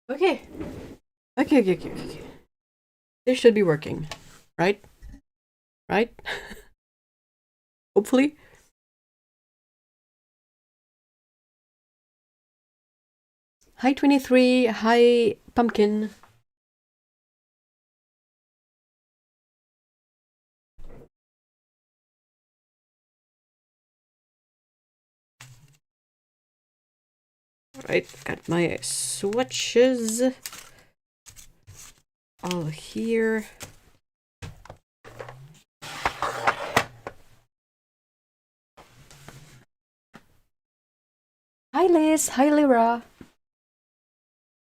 Okay. Okay. This should be working, right? Right? Hopefully. Hi 23. Hi Pumpkin. Right, got my swatches all here. Hi Liz, hi Lyra.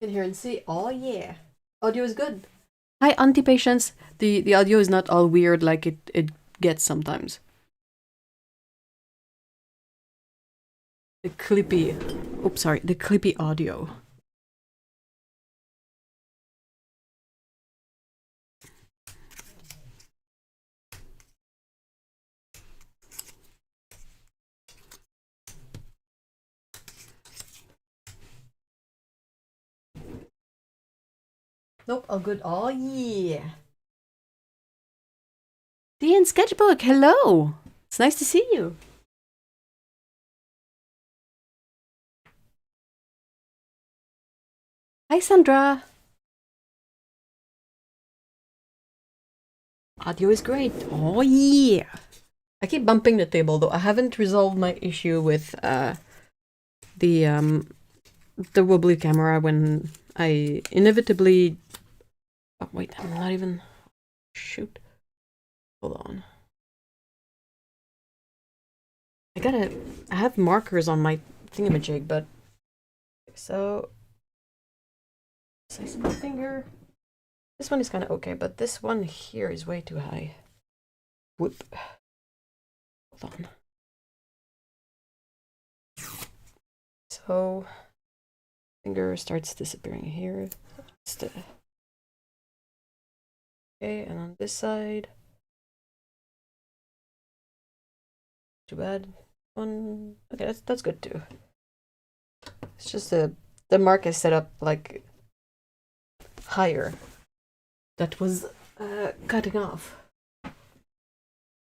Can hear and see. Oh yeah. Audio is good. Hi Auntie Patience. The audio is not all weird like it gets sometimes. The clippy. Oops, sorry. The clippy audio. Nope, all good. Oh yeah. DN Sketchbook, hello. It's nice to see you. Hi Sandra. Audio is great. Oh yeah. I keep bumping the table though. I haven't resolved my issue with the wobbly camera when I inevitably. Oh wait, I'm not even. Shoot. Hold on. I have markers on my thingamajig, but so size of my finger. This one is kind of okay, but this one here is way too high. Whoop. Hold on. So finger starts disappearing here. Okay, and on this side. Too bad. One. Okay, that's good too. It's just the mark is set up like higher. That was cutting off.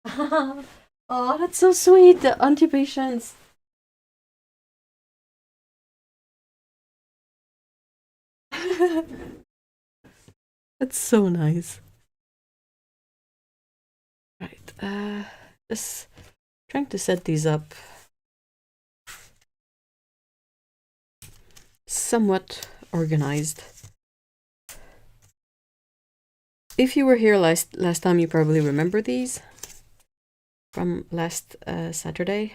Oh, that's so sweet. The Auntie Patience. That's so nice. Right. Just trying to set these up somewhat organized. If you were here last time, you probably remember these from last Saturday.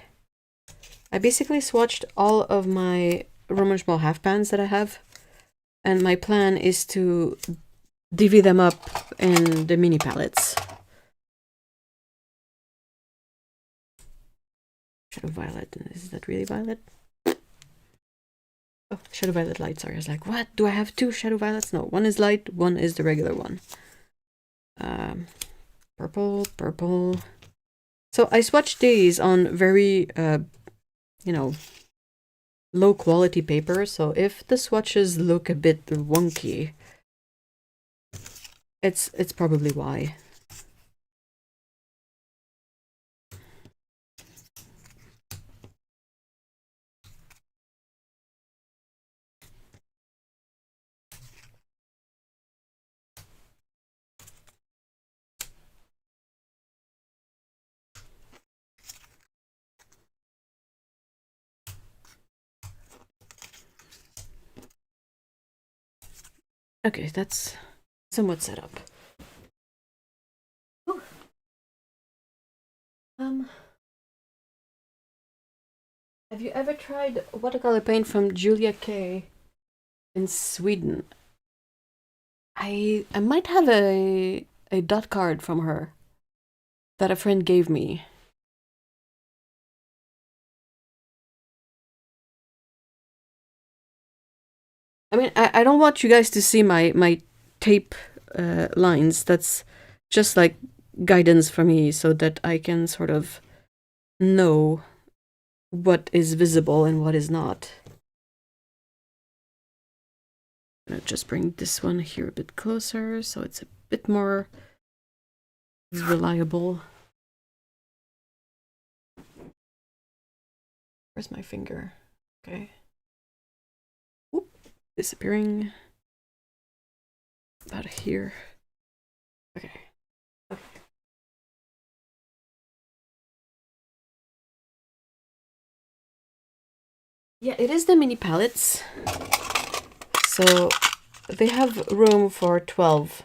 I basically swatched all of my Roman Szmal half pans that I have, and my plan is to divvy them up in the mini palettes. Shadow Violet, is that really violet? Oh, Shadow Violet light, sorry. I was like, what? Do I have two Shadow Violets? No, one is light, one is the regular one. Purple. So I swatched these on very, low quality paper. So if the swatches look a bit wonky, it's probably why. Okay, that's somewhat set up. Ooh. Have you ever tried watercolor paint from Julia K in Sweden? I might have a dot card from her that a friend gave me. I mean, I don't want you guys to see my tape lines. That's just like guidance for me so that I can sort of know what is visible and what is not. I'm gonna just bring this one here a bit closer so it's a bit more reliable. Where's my finger? Okay. Whoop, disappearing. About here. Okay. Okay. Yeah, it is the mini palettes. So they have room for 12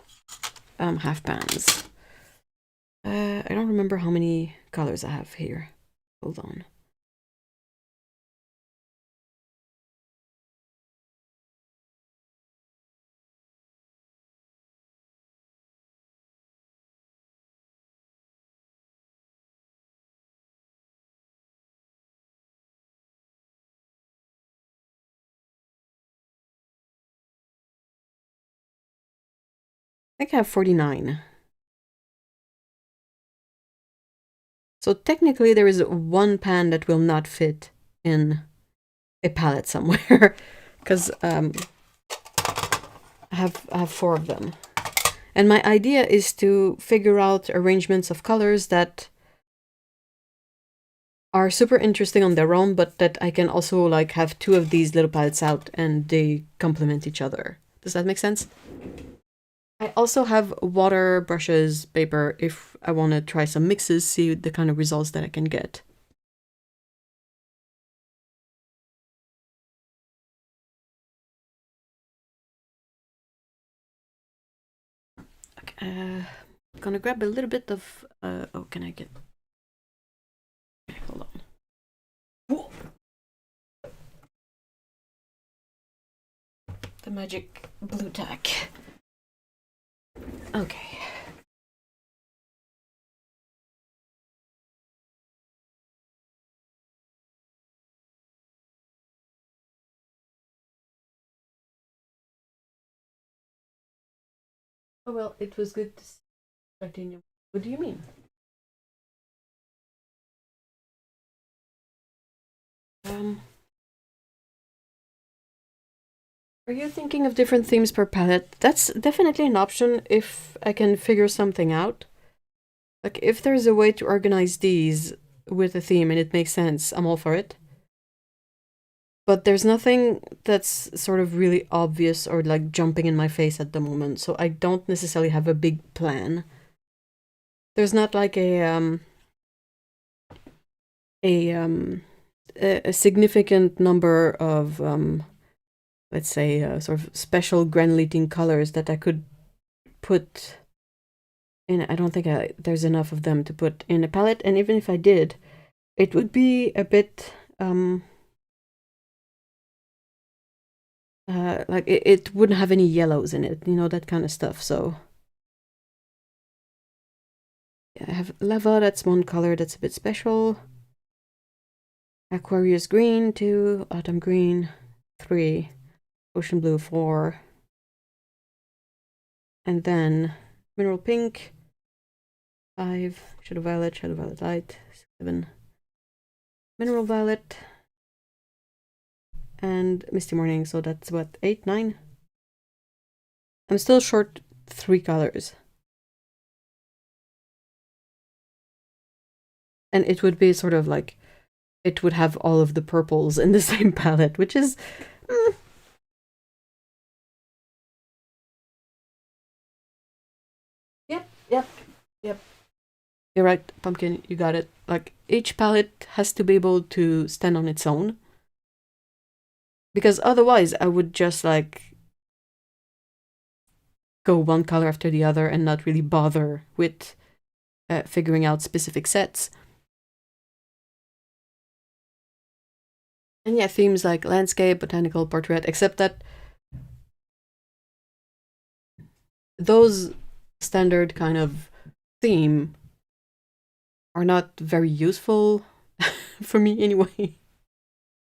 half pans. I don't remember how many colors I have here. Hold on. I think I have 49. So technically there is one pan that will not fit in a palette somewhere. Because I have 4 of them. And my idea is to figure out arrangements of colors that are super interesting on their own, but that I can also like have 2 of these little palettes out and they complement each other. Does that make sense? I also have water, brushes, paper if I want to try some mixes, see the kind of results that I can get. Okay, I'm gonna grab a little bit of, oh, can I get, okay, hold on. Whoa. The magic blue tack. Okay. Oh, well, it was good to continue. What do you mean? Are you thinking of different themes per palette? That's definitely an option if I can figure something out. Like, if there's a way to organize these with a theme and it makes sense, I'm all for it. But there's nothing that's sort of really obvious or like jumping in my face at the moment, so I don't necessarily have a big plan. There's not like a significant number of let's say sort of special granulating colors that I could put in. I don't think there's enough of them to put in a palette, and even if I did, it would be a bit like it wouldn't have any yellows in it, you know, that kind of stuff. So yeah, I have lava, that's one color that's a bit special. Aquarius green 2, autumn green 3, ocean blue 4, and then mineral pink 5, shadow violet light 7, mineral violet, and misty morning. So that's what, 8, 9. I'm still short 3 colors, and it would be sort of like it would have all of the purples in the same palette, which is Yep. You're right, Pumpkin, you got it. Like, each palette has to be able to stand on its own. Because otherwise, I would just, like, go one color after the other and not really bother with figuring out specific sets. And yeah, themes like landscape, botanical, portrait, except that those standard kind of theme are not very useful for me anyway.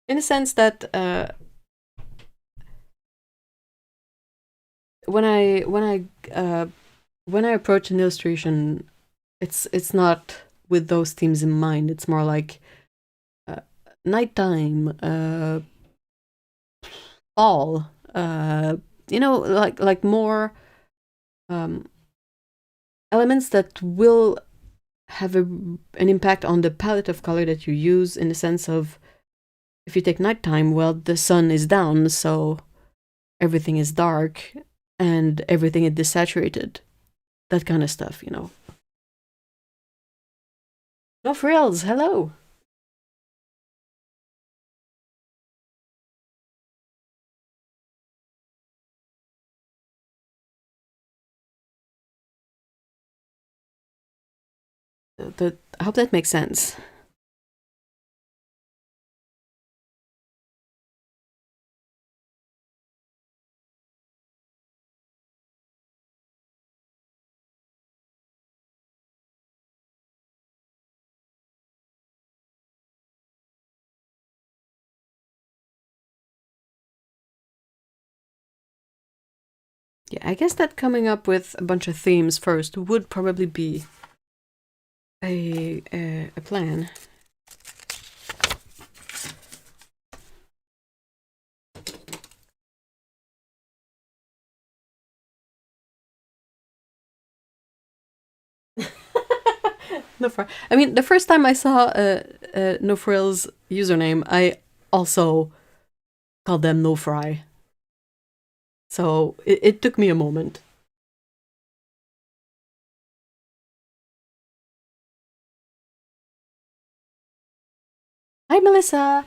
In the sense that when I approach an illustration, it's not with those themes in mind. It's more like nighttime, fall, you know, like more elements that will have an impact on the palette of color that you use, in the sense of, if you take nighttime, well, the sun is down, so everything is dark and everything is desaturated. That kind of stuff, you know. No frills, hello. I hope that makes sense. Yeah, I guess that coming up with a bunch of themes first would probably be a plan. No frills. I mean, the first time I saw No Frills username, I also called them No Fry. So it took me a moment. Hi, Melissa.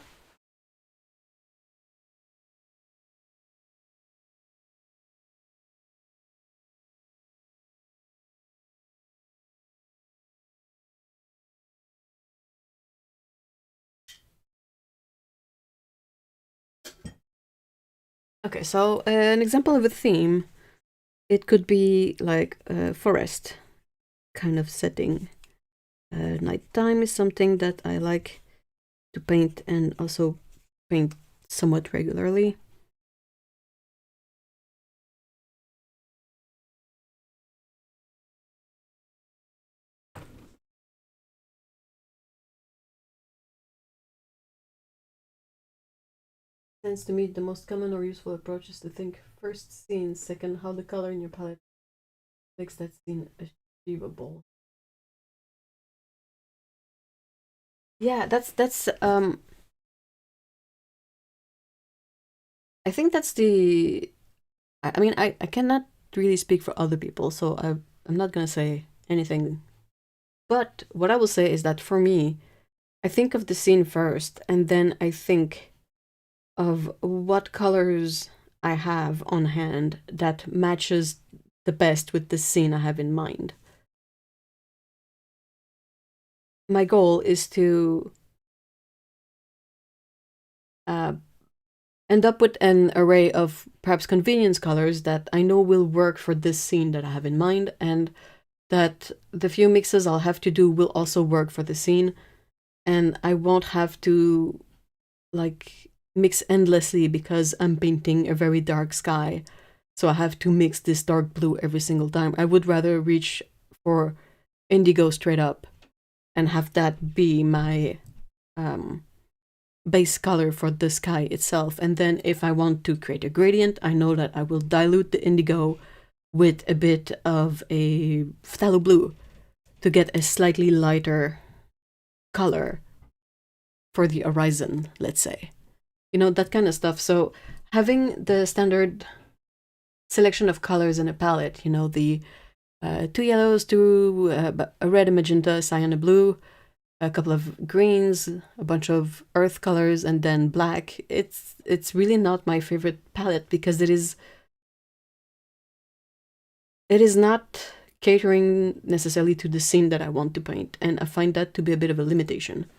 Okay, so an example of a theme, it could be like a forest kind of setting. Nighttime is something that I like to paint, and also paint somewhat regularly. Tends to me the most common or useful approach is to think first scene, second how the color in your palette makes that scene achievable. Yeah, that's I think that's the I mean I cannot really speak for other people, so I'm not gonna say anything. But what I will say is that for me, I think of the scene first, and then I think of what colors I have on hand that matches the best with the scene I have in mind. My goal is to uh, end up with an array of perhaps convenience colors that I know will work for this scene that I have in mind, and that the few mixes I'll have to do will also work for the scene, and I won't have to like mix endlessly because I'm painting a very dark sky, so I have to mix this dark blue every single time. I would rather reach for indigo straight up and have that be my base color for the sky itself. And then if I want to create a gradient, I know that I will dilute the indigo with a bit of a phthalo blue to get a slightly lighter color for the horizon, let's say. You know, that kind of stuff. So having the standard selection of colors in a palette, you know, the two yellows, two a red, a magenta, cyan, a blue, a couple of greens, a bunch of earth colors, and then black. It's really not my favorite palette because it is not catering necessarily to the scene that I want to paint, and I find that to be a bit of a limitation.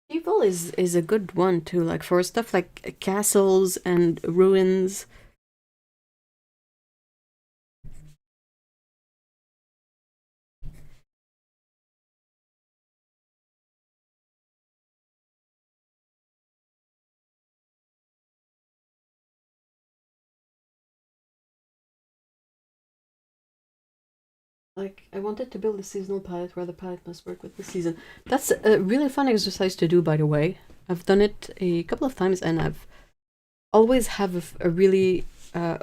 Evil is a good one too, like for stuff like castles and ruins. like, I wanted to build a seasonal palette where the palette must work with the season. That's a really fun exercise to do, by the way. I've done it a couple of times, and I've always have a really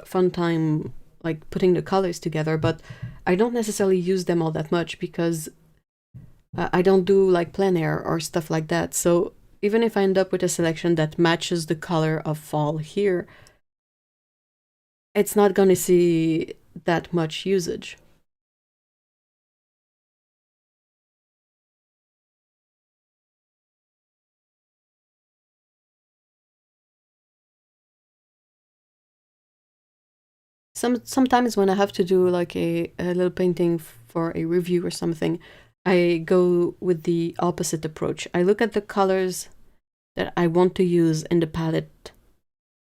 fun time, like, putting the colors together, but I don't necessarily use them all that much because I don't do, like, plein air or stuff like that. So even if I end up with a selection that matches the color of fall here, it's not going to see that much usage. Sometimes when I have to do like a little painting for a review or something, I go with the opposite approach. I look at the colors that I want to use in the palette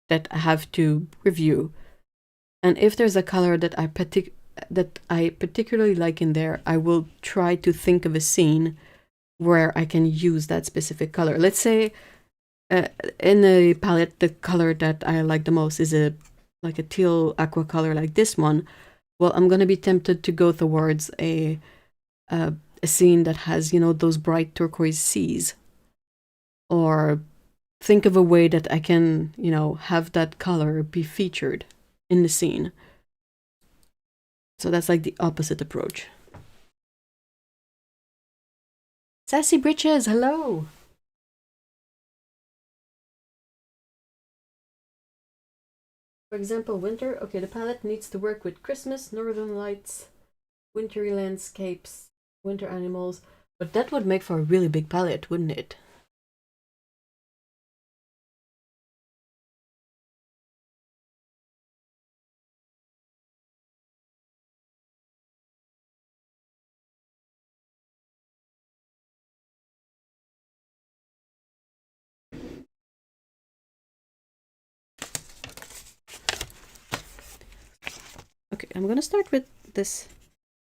that I have to review, and if there's a color that I particularly like in there, I will try to think of a scene where I can use that specific color. Let's say in a palette, the color that I like the most is like a teal aqua color like this one. Well, I'm gonna be tempted to go towards a scene that has, you know, those bright turquoise seas, or think of a way that I can, you know, have that color be featured in the scene. So that's like the opposite approach. Sassy Britches, hello! For example, winter. Okay, the palette needs to work with Christmas, northern lights, wintry landscapes, winter animals. But that would make for a really big palette, wouldn't it? Okay, I'm gonna start with this.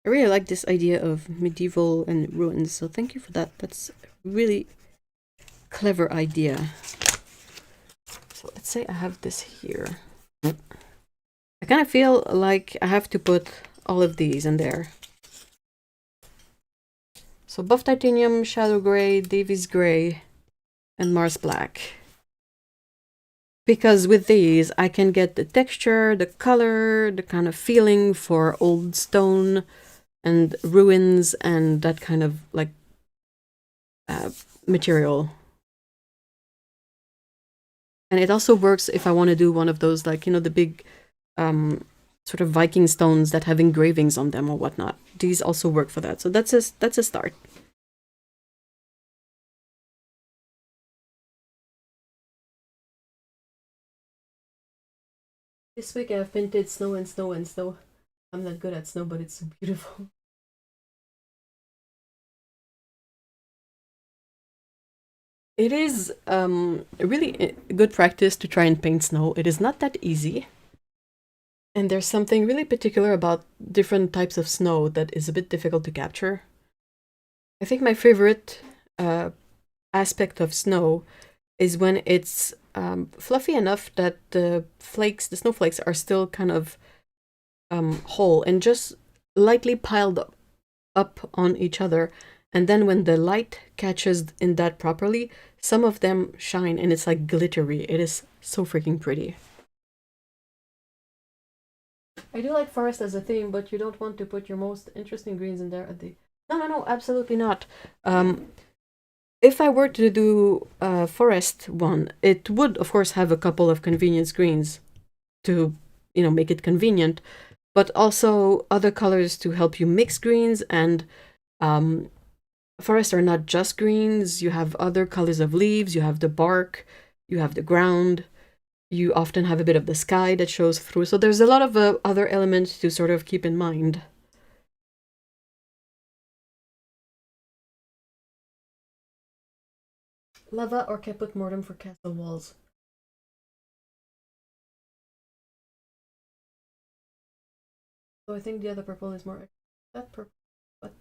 I really like this idea of medieval and ruins, so thank you for that. That's a really clever idea. So let's say I have this here. I kind of feel like I have to put all of these in there. So buff titanium, shadow gray, Davies gray, and Mars black. Because with these, I can get the texture, the color, the kind of feeling for old stone and ruins and that kind of like material. And it also works if I want to do one of those, like, you know, the big sort of Viking stones that have engravings on them or whatnot. These also work for that. So that's a start. This week I've painted snow and snow and snow. I'm not good at snow, but it's so beautiful. It is really good practice to try and paint snow. It is not that easy. And there's something really particular about different types of snow that is a bit difficult to capture. I think my favorite aspect of snow is when it's fluffy enough that the snowflakes, are still kind of whole and just lightly piled up on each other. And then when the light catches in that properly, some of them shine and it's like glittery. It is so freaking pretty. I do like forest as a theme, but you don't want to put your most interesting greens in there at the... No, absolutely not. If I were to do a forest one, it would, of course, have a couple of convenience greens to, you know, make it convenient, but also other colors to help you mix greens. And forests are not just greens. You have other colors of leaves, you have the bark, you have the ground, you often have a bit of the sky that shows through. So there's a lot of other elements to sort of keep in mind. Lava or caput mortem for castle walls. So I think the other purple is more... That purple... What?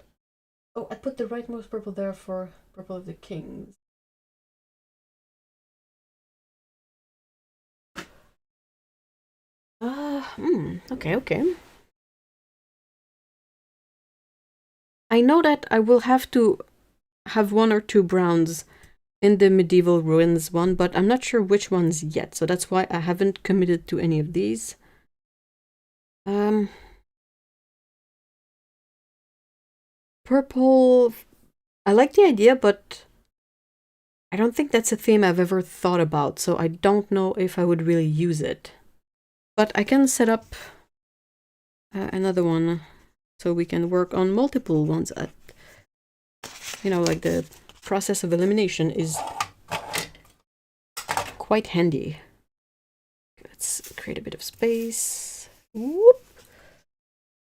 Oh, I put the rightmost purple there for purple of the kings. Okay. I know that I will have to have one or two browns in the medieval ruins one, but I'm not sure which ones yet, so that's why I haven't committed to any of these. Purple, I like the idea, but I don't think that's a theme I've ever thought about, so I don't know if I would really use it. But I can set up another one so we can work on multiple ones at, you know, like the process of elimination is quite handy. Let's create a bit of space. Whoop.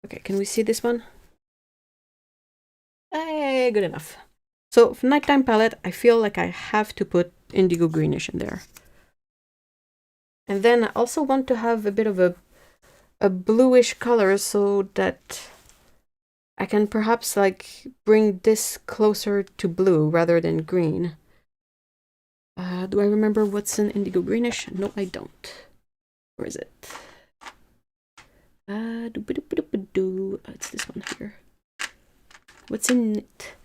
Okay, can we see this one? Hey, good enough. So for nighttime palette, I feel like I have to put indigo greenish in there. And then I also want to have a bit of a bluish color so that I can perhaps like bring this closer to blue rather than green. Do I remember what's in indigo greenish? No, I don't. Where is it? It's this one here. What's in it?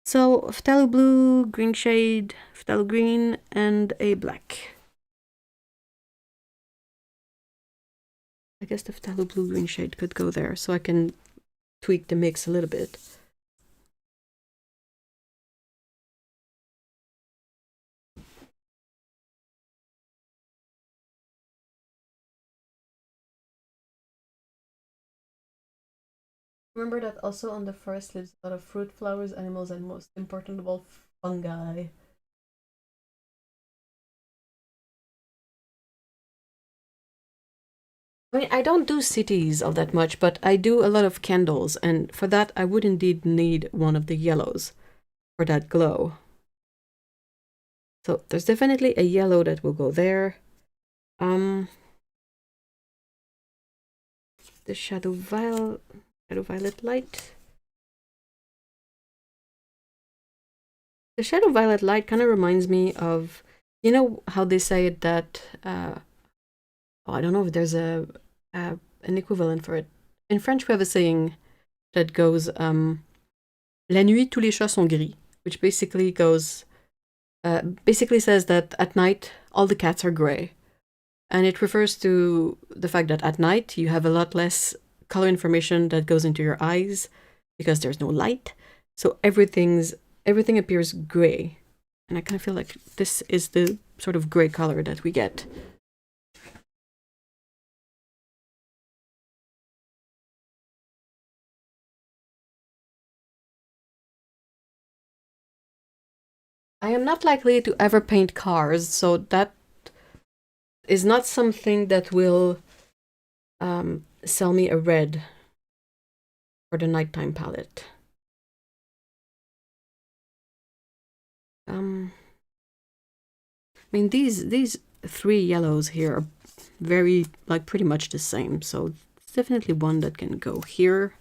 So, phthalo blue, green shade, phthalo green, and a black. I guess the phthalo blue green shade could go there, so I can tweak the mix a little bit. Remember that also on the forest lives a lot of fruit, flowers, animals, and most important of all, fungi. I mean, I don't do cities all that much, but I do a lot of candles, and for that I would indeed need one of the yellows for that glow. So there's definitely a yellow that will go there. The shadow violet light. The shadow violet light kind of reminds me of, you know how they say it that I don't know if there's an equivalent for it. In French, we have a saying that goes "La nuit tous les chats sont gris," which basically goes basically says that at night all the cats are gray, and it refers to the fact that at night you have a lot less color information that goes into your eyes because there's no light, so everything appears gray, and I kind of feel like this is the sort of gray color that we get. I am not likely to ever paint cars, so that is not something that will sell me a red for the nighttime palette. I mean, these three yellows here are very, like, pretty much the same, so it's definitely one that can go here.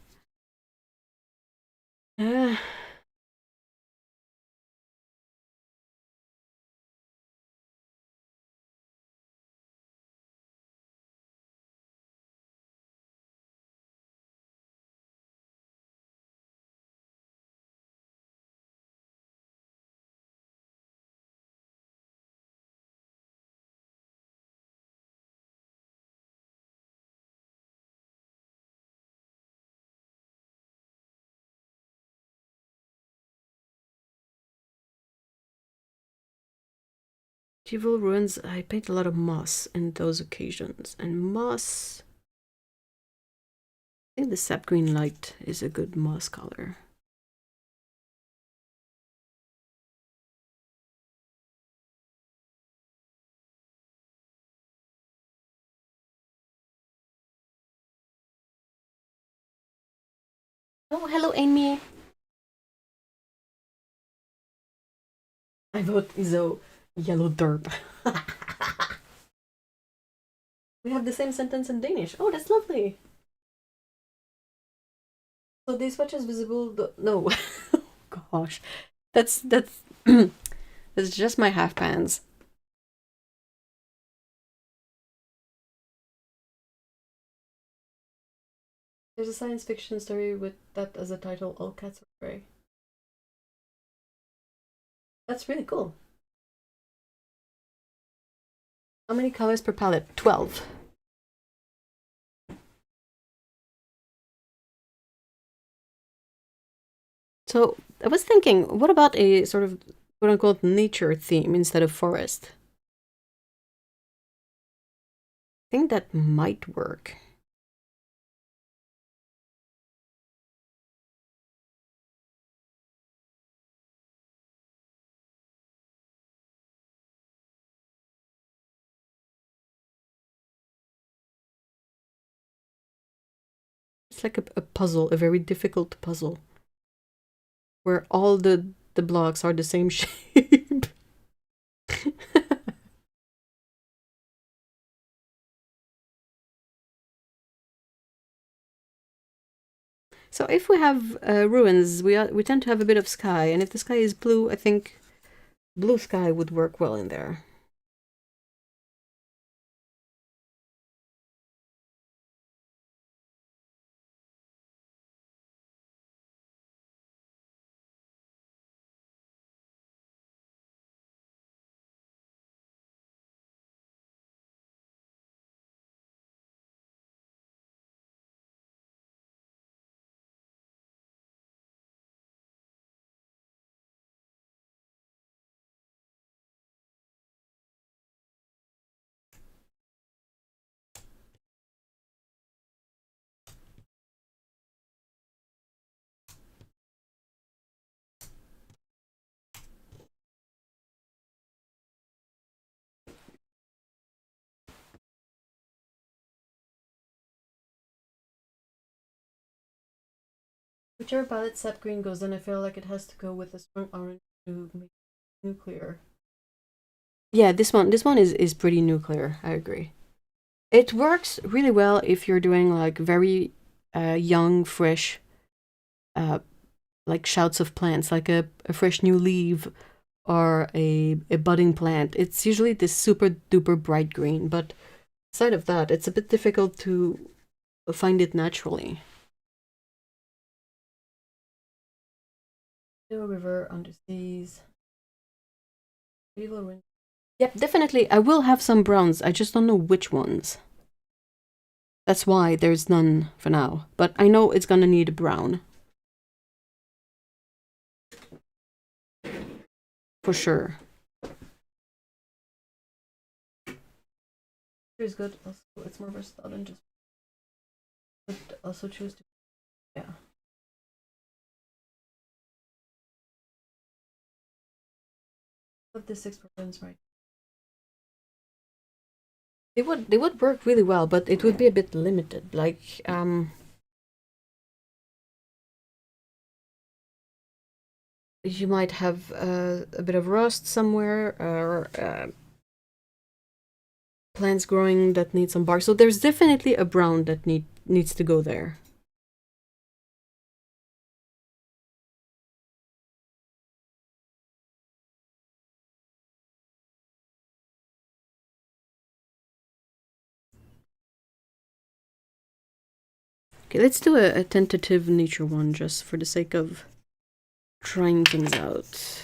Medieval ruins, I paint a lot of moss in those occasions, and moss, I think the sap green light is a good moss color. Oh, hello, Amy. I vote Iso yellow derp. We have the same sentence in Danish. Oh, that's lovely. So this watch is visible. No, gosh, that's that's just my half pants. There's a science fiction story with that as a title, All Cats Are Grey. That's really cool. How many colors per palette? 12. So I was thinking, what about a sort of quote unquote nature theme instead of forest? I think that might work. It's like a puzzle, a very difficult puzzle, where all the blocks are the same shape. So if we have ruins, we tend to have a bit of sky, and if the sky is blue, I think blue sky would work well in there. Whichever palette sap green goes in, I feel like it has to go with a strong orange to make it nuclear. Yeah, this one is pretty nuclear. I agree. It works really well if you're doing like very young, fresh, uh, like shouts of plants, like a fresh new leaf or a budding plant. It's usually this super duper bright green, but aside of that, it's a bit difficult to find it naturally. No river under seas. Evil wind. Yep, definitely. I will have some browns. I just don't know which ones. That's why there's none for now. But I know it's gonna need a brown. For sure. It's good. Also, it's more versatile than just. But also choose to. Yeah. Put the 6 right. They would work really well, but it would be a bit limited. Like you might have a bit of rust somewhere or plants growing that need some bark. So there's definitely a brown that needs to go there. Okay, let's do a tentative nature one just for the sake of trying things out.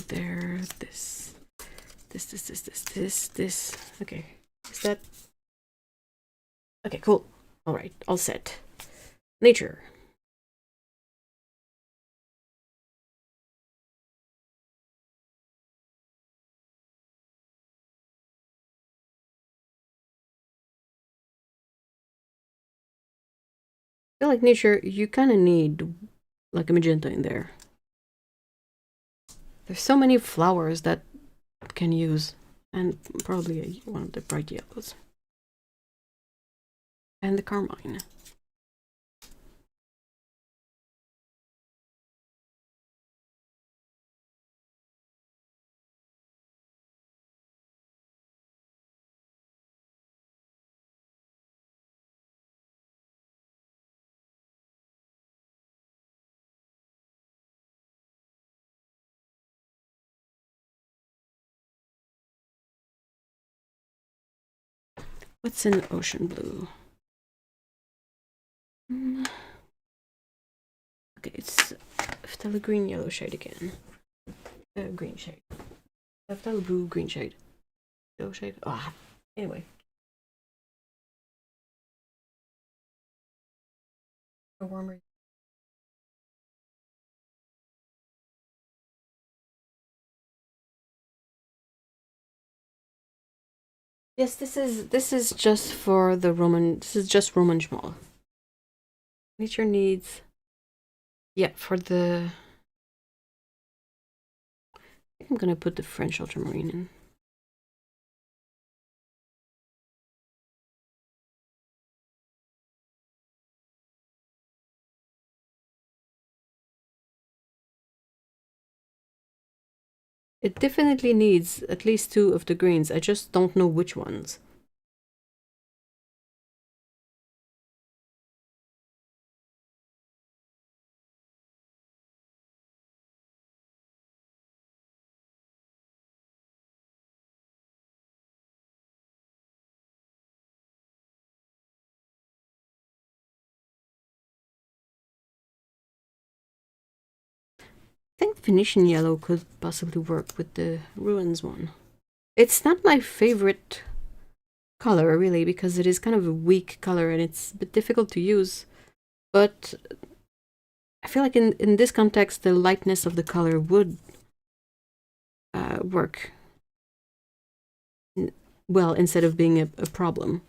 There, this. Okay, is that okay? Cool. All right, all set. Nature. I feel like nature, you kind of need like a magenta in there. There's so many flowers that can use, and probably one of the bright yellows. And the carmine. What's in ocean blue? Okay, it's phthalo green yellow shade again. Green shade. Phthalo blue green shade. Yellow shade. Ah, anyway. A warmer. Yes, this is just for the Roman. This is just Roman Szmal. Nature needs. Yeah, for the. I think I'm gonna put the French ultramarine in. It definitely needs at least 2 of the greens. I just don't know which ones. I think Venetian yellow could possibly work with the ruins one. It's not my favorite color, really, because it is kind of a weak color and it's a bit difficult to use. But I feel like in this context, the lightness of the color would work well instead of being a problem.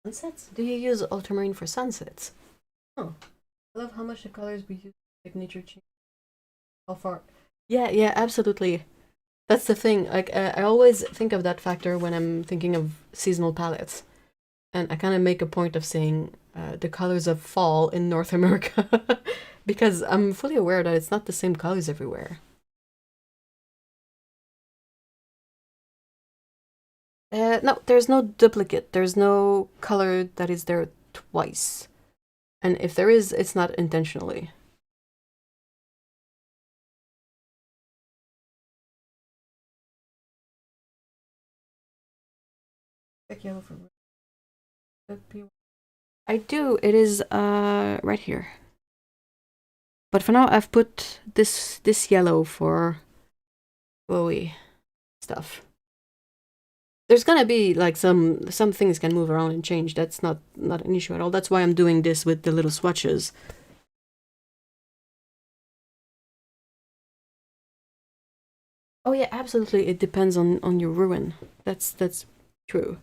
Sunsets? Do you use ultramarine for sunsets? Oh, I love how much the colors we use like nature change. How far? Yeah, absolutely. That's the thing. Like, I always think of that factor when I'm thinking of seasonal palettes, and I kind of make a point of saying the colors of fall in North America because I'm fully aware that it's not the same colors everywhere. No, there's no duplicate. There's no color that is there twice, and if there is, it's not intentionally. Check yellow for I do. It is right here. But for now, I've put this yellow for glowy stuff. There's gonna be like some things can move around and change. That's not an issue at all. That's why I'm doing this with the little swatches. Oh yeah, absolutely. It depends on your ruin. That's true.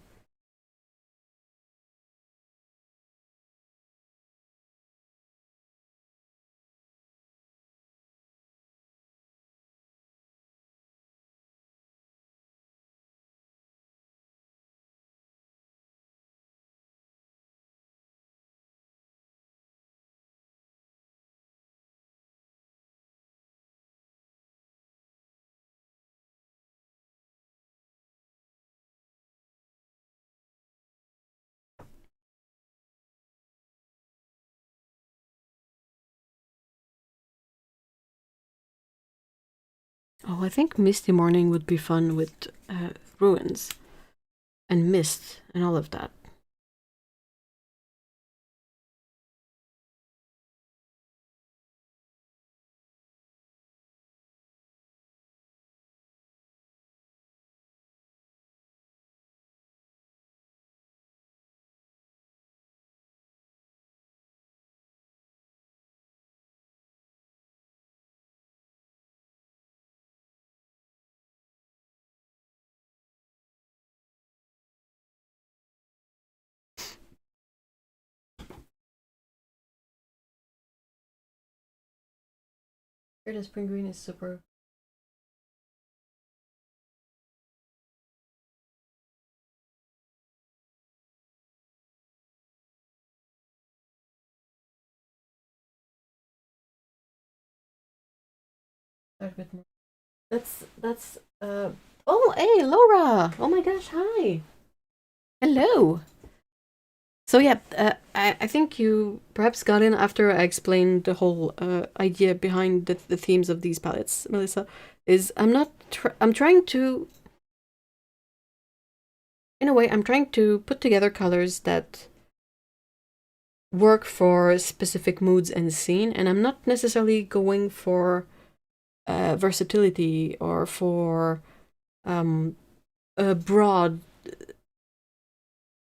Oh, I think Misty Morning would be fun with ruins and mist and all of that. Here, the spring green is super. start with more. That's oh, hey, Laura. Oh my gosh, hi. Hello. So yeah, I think you perhaps got in after I explained the whole idea behind the themes of these palettes, Melissa. Is I'm not I'm trying to, in a way, I'm trying to put together colors that work for specific moods and scene, and I'm not necessarily going for versatility or for broad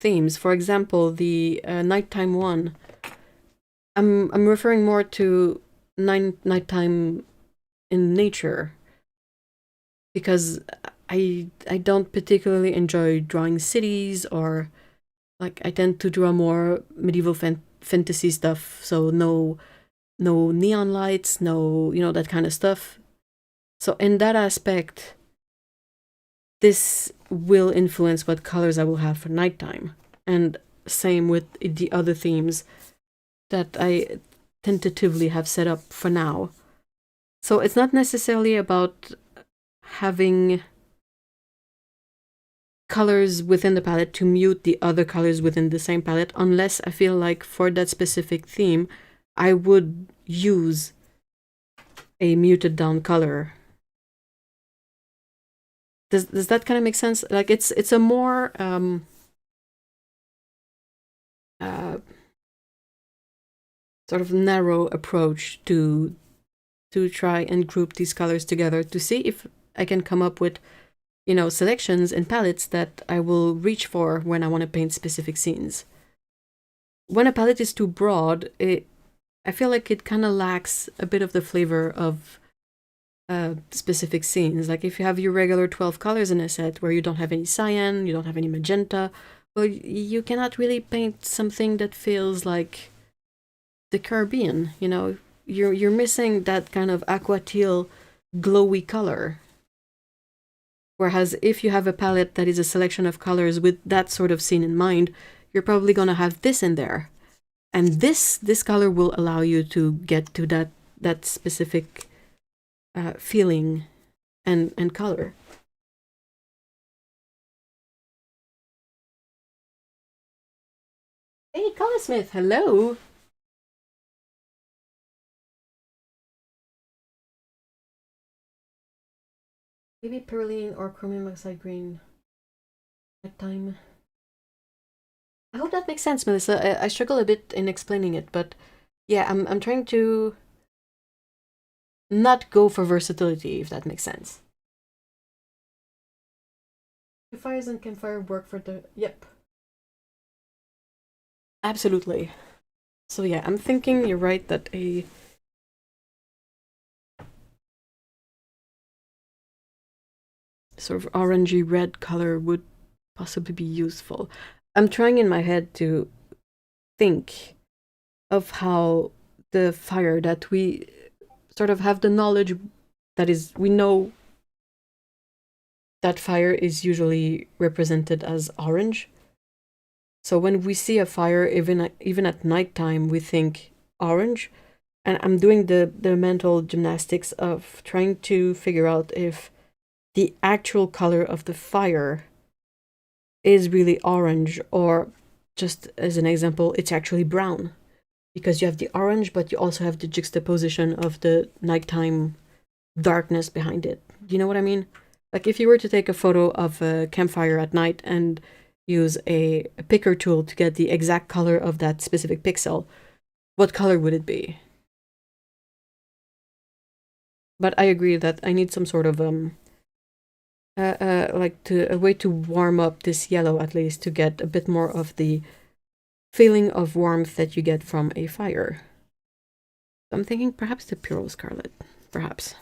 themes. For example, the nighttime one. I'm referring more to nighttime in nature because I don't particularly enjoy drawing cities, or like I tend to draw more medieval fantasy stuff. So no neon lights, no, that kind of stuff. So in that aspect, this will influence what colors I will have for nighttime. And same with the other themes that I tentatively have set up for now. So it's not necessarily about having colors within the palette to mute the other colors within the same palette, unless I feel like for that specific theme, I would use a muted down color. Does that kind of make sense? Like it's a more sort of narrow approach to try and group these colors together to see if I can come up with, selections and palettes that I will reach for when I want to paint specific scenes. When a palette is too broad, I feel like it kind of lacks a bit of the flavor of specific scenes. Like if you have your regular 12 colors in a set where you don't have any cyan, you don't have any magenta, well, you cannot really paint something that feels like the Caribbean. You're missing that kind of aqua teal, glowy color. Whereas if you have a palette that is a selection of colors with that sort of scene in mind, you're probably gonna have this in there, and this color will allow you to get to that specific feeling and color. Hey, Colosmith, hello. Maybe Perylene or Chromium Oxide Green at time. I hope that makes sense, Melissa. I struggle a bit in explaining it, but yeah, I'm trying to not go for versatility, if that makes sense. Fires and campfire work for the. Yep. Absolutely. So yeah, I'm thinking you're right that a sort of orangey red color would possibly be useful. I'm trying in my head to think of how the fire that we sort of have the knowledge that is, we know that fire is usually represented as orange. So when we see a fire, even at nighttime, we think orange. And I'm doing the mental gymnastics of trying to figure out if the actual color of the fire is really orange, or just as an example, it's actually brown. Because you have the orange, but you also have the juxtaposition of the nighttime darkness behind it. Do you know what I mean? Like if you were to take a photo of a campfire at night and use a picker tool to get the exact color of that specific pixel, what color would it be? But I agree that I need some sort of like a way to warm up this yellow, at least to get a bit more of the feeling of warmth that you get from a fire. I'm thinking perhaps the Puro Scarlet, perhaps.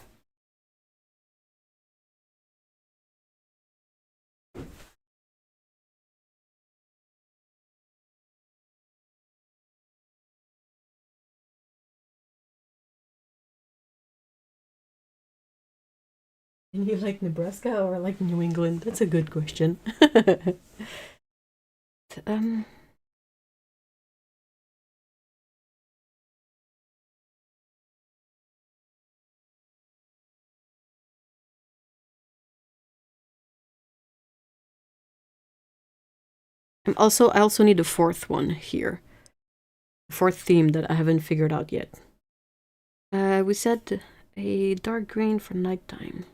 And you like Nebraska or like New England? That's a good question. um, I also need a fourth one here. A fourth theme that I haven't figured out yet. We said a dark green for nighttime.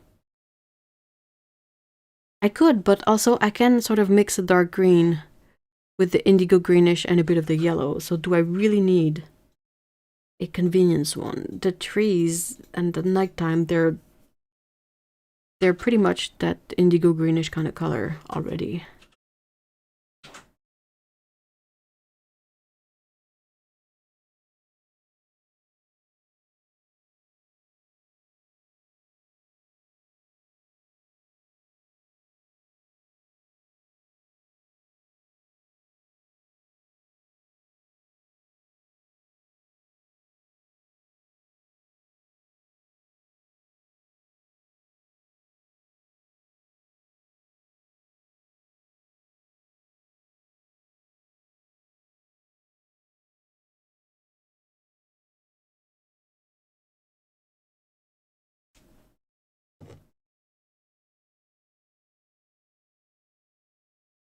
I could, but also I can sort of mix a dark green with the indigo greenish and a bit of the yellow. So do I really need a convenience one? The trees and the nighttime, they're pretty much that indigo greenish kind of color already.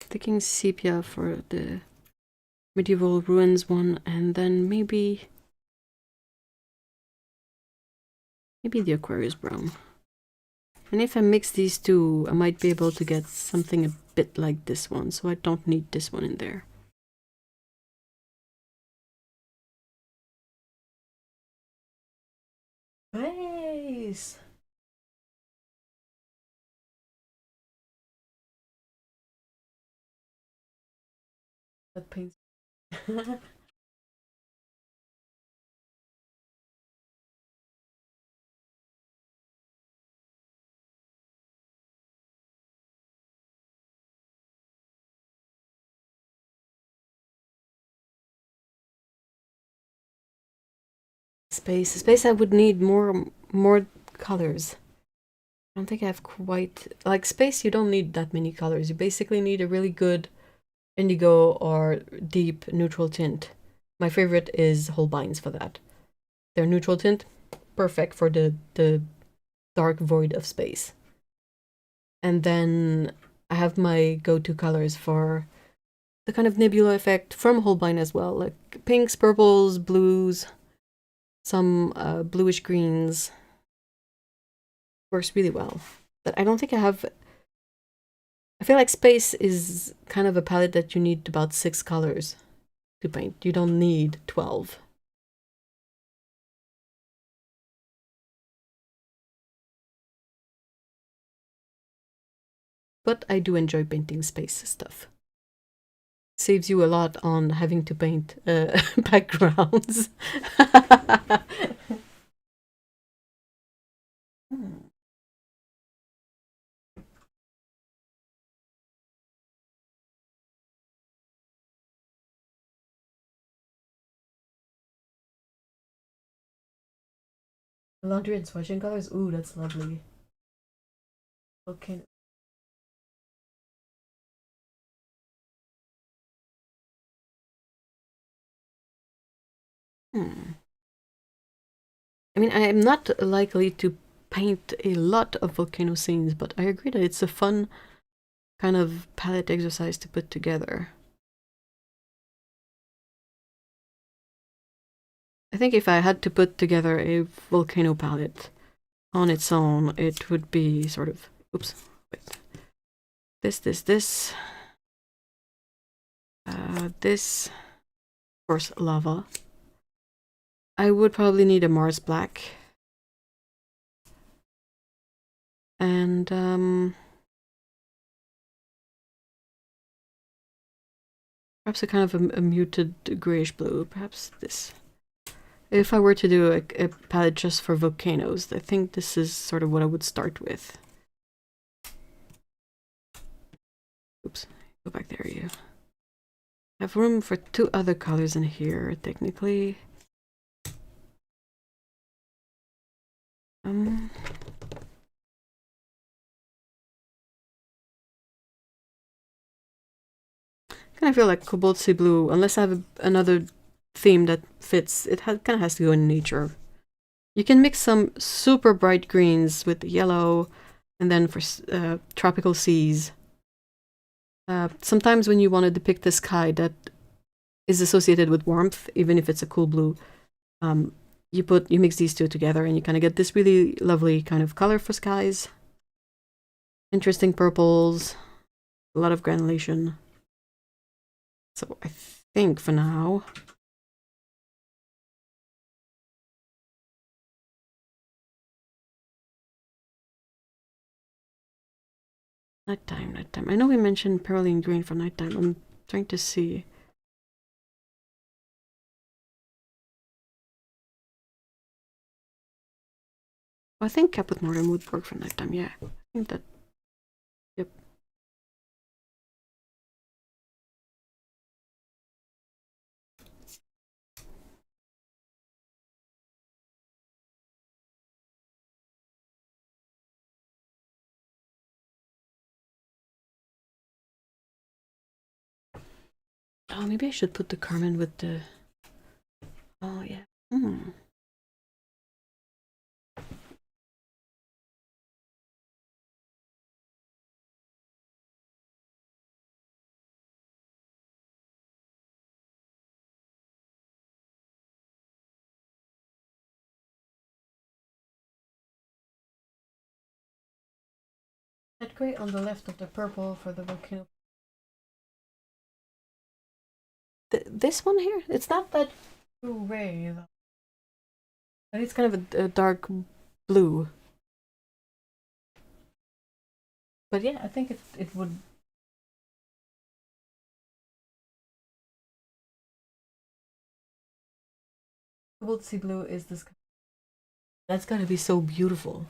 Thinking sepia for the medieval ruins one, and then maybe the Aquarius brown. And if I mix these two, I might be able to get something a bit like this one, so I don't need this one in there. Nice! That paints. Space I would need more colors. I don't think I have quite... Like, space, you don't need that many colors. You basically need a really good indigo or deep neutral tint. My favorite is Holbein's for that. Their neutral tint, perfect for the dark void of space. And then I have my go-to colors for the kind of nebula effect from Holbein as well, like pinks, purples, blues, some bluish greens. Works really well. But I don't think I have... I feel like space is kind of a palette that you need about 6 colors to paint. You don't need 12. But I do enjoy painting space stuff. Saves you a lot on having to paint backgrounds. Laundry and swatching colors? Ooh, that's lovely. Okay. I mean, I am not likely to paint a lot of volcano scenes, but I agree that it's a fun kind of palette exercise to put together. I think if I had to put together a volcano palette on its own, it would be sort of... Oops, wait. This. This, of course, lava. I would probably need a Mars black. And, perhaps a kind of a muted grayish blue, perhaps this. If I were to do a palette just for volcanoes, I think this is sort of what I would start with. Oops, go back there, you. I have room for 2 other colors in here, technically. Kind of feel like cobalt sea blue, unless I have another theme that fits. It kind of has to go in nature. You can mix some super bright greens with yellow, and then for tropical seas, Sometimes when you want to depict the sky that is associated with warmth, even if it's a cool blue, you mix these two together and you kind of get this really lovely kind of color for skies. Interesting purples, a lot of granulation. So I think for now, nighttime. I know we mentioned perylene green for nighttime. I'm trying to see. I think Caput Mortem would work for nighttime, yeah. I think that, yep. Oh, maybe I should put the Carmen with the... Oh, yeah. That gray on the left of the purple for the volcano. This one here? It's not that gray, though. But it's kind of a dark blue. But yeah, I think it would... Cobalt sea blue is this... That's gotta be so beautiful.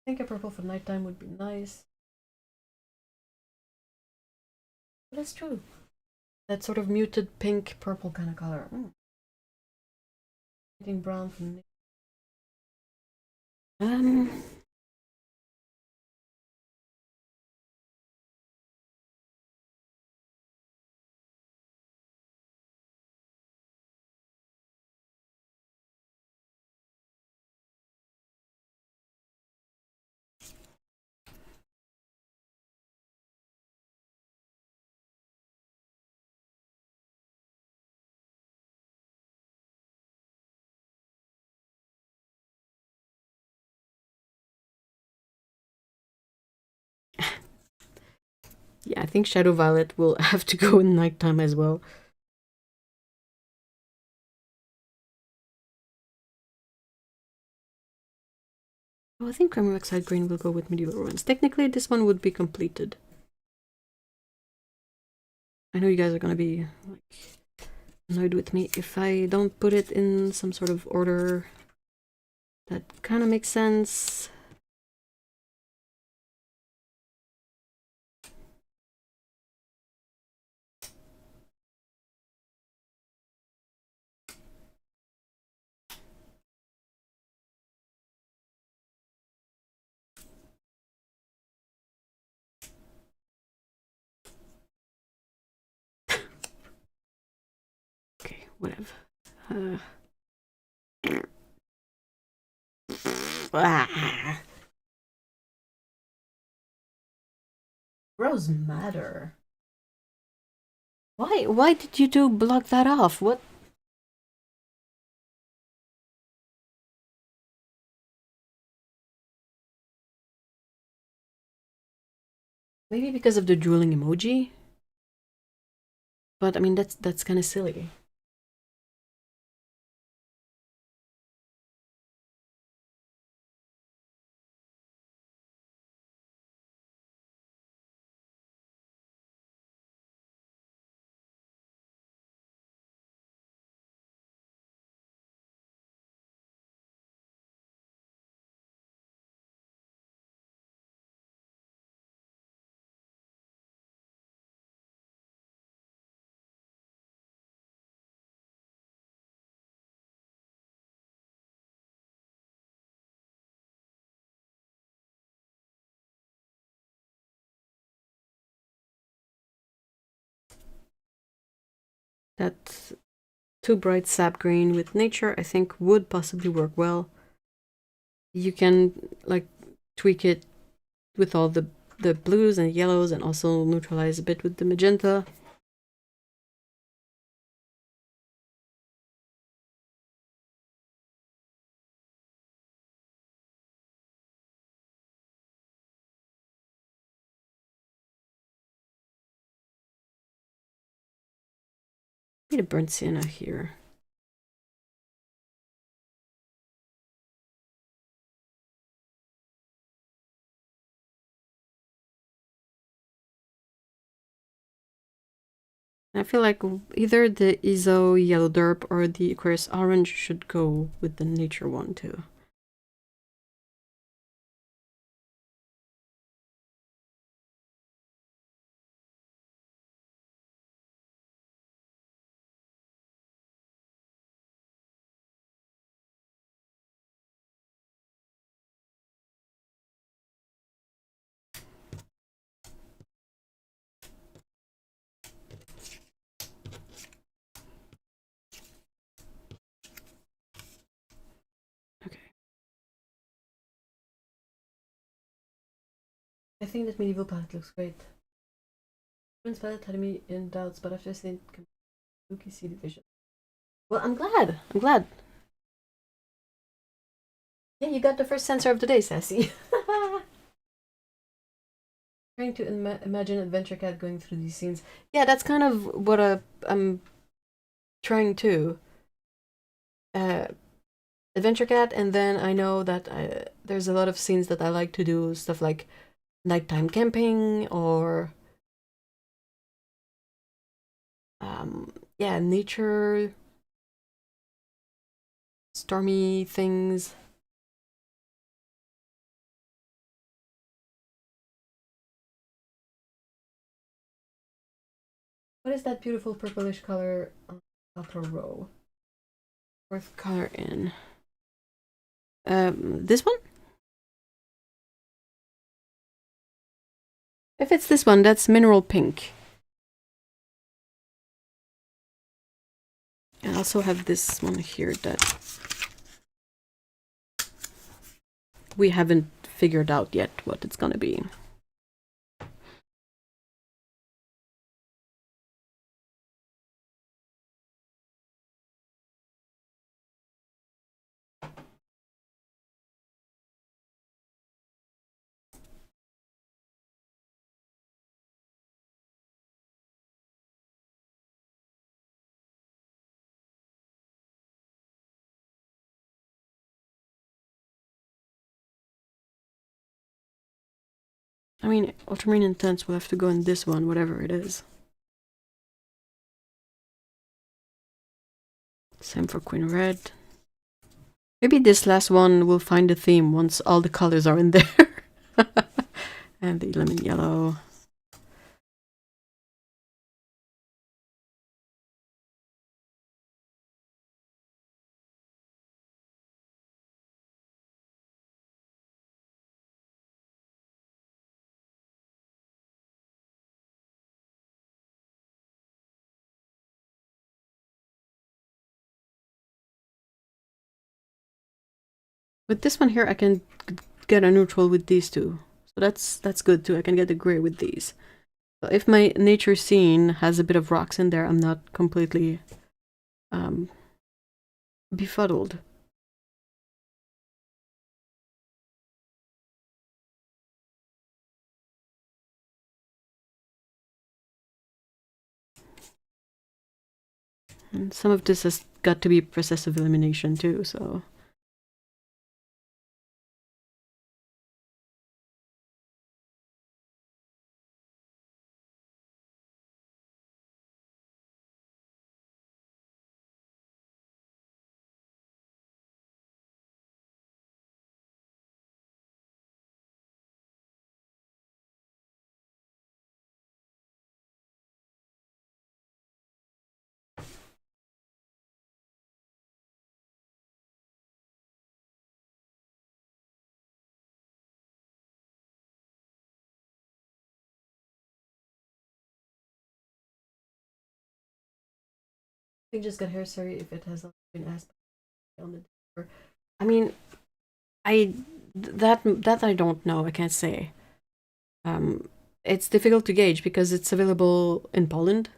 I think a purple for nighttime would be nice. But that's true. That sort of muted pink purple kind of color. Getting brown from... Yeah, I think Shadow Violet will have to go in nighttime as well. Oh, I think Cream Oxide Green will go with Medieval Ruins. Technically, this one would be completed. I know you guys are gonna be like annoyed with me if I don't put it in some sort of order that kind of makes sense. Okay, whatever. Rose Matter. Why did you do block that off? What? Maybe because of the drooling emoji? But I mean that's kind of silly. That too bright sap green with nature, I think, would possibly work well. You can like tweak it with all the blues and yellows and also neutralize a bit with the magenta. Need a burnt sienna here. I feel like either the Iso Yellow Derp or the Aquarius Orange should go with the nature one too. Okay. I think that medieval palette looks great. Women's palette had me in doubts, but after seeing Kabuki see division. Well, I'm glad. I'm glad. Yeah, you got the first sensor of the day, Sassy. Trying to imagine Adventure Cat going through these scenes. Yeah, that's kind of what I'm trying to. Adventure Cat, and then I know that there's a lot of scenes that I like to do, stuff like nighttime camping or yeah, nature, stormy things. What is that beautiful purplish color on the upper row? Fourth color in. This one? If it's this one, that's mineral pink. I also have this one here that we haven't figured out yet what it's gonna be. I mean, Ultramarine Intense will have to go in this one, whatever it is. Same for Queen Red. Maybe this last one will find a theme once all the colors are in there. And the lemon yellow. With this one here, I can get a neutral with these two. So that's good too. I can get a gray with these. So if my nature scene has a bit of rocks in there, I'm not completely befuddled. And some of this has got to be process of elimination too, so... I just got here. Sorry if it has been asked on the door. I mean, that I don't know. I can't say. It's difficult to gauge because it's available in Poland,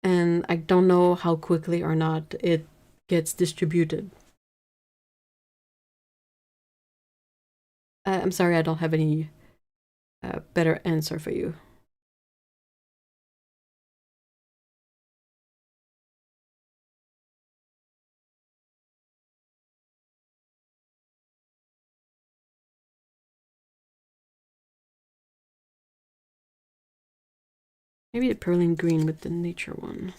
and I don't know how quickly or not it gets distributed. I'm sorry, I don't have any better answer for you. Maybe the Perlin Green with the nature one.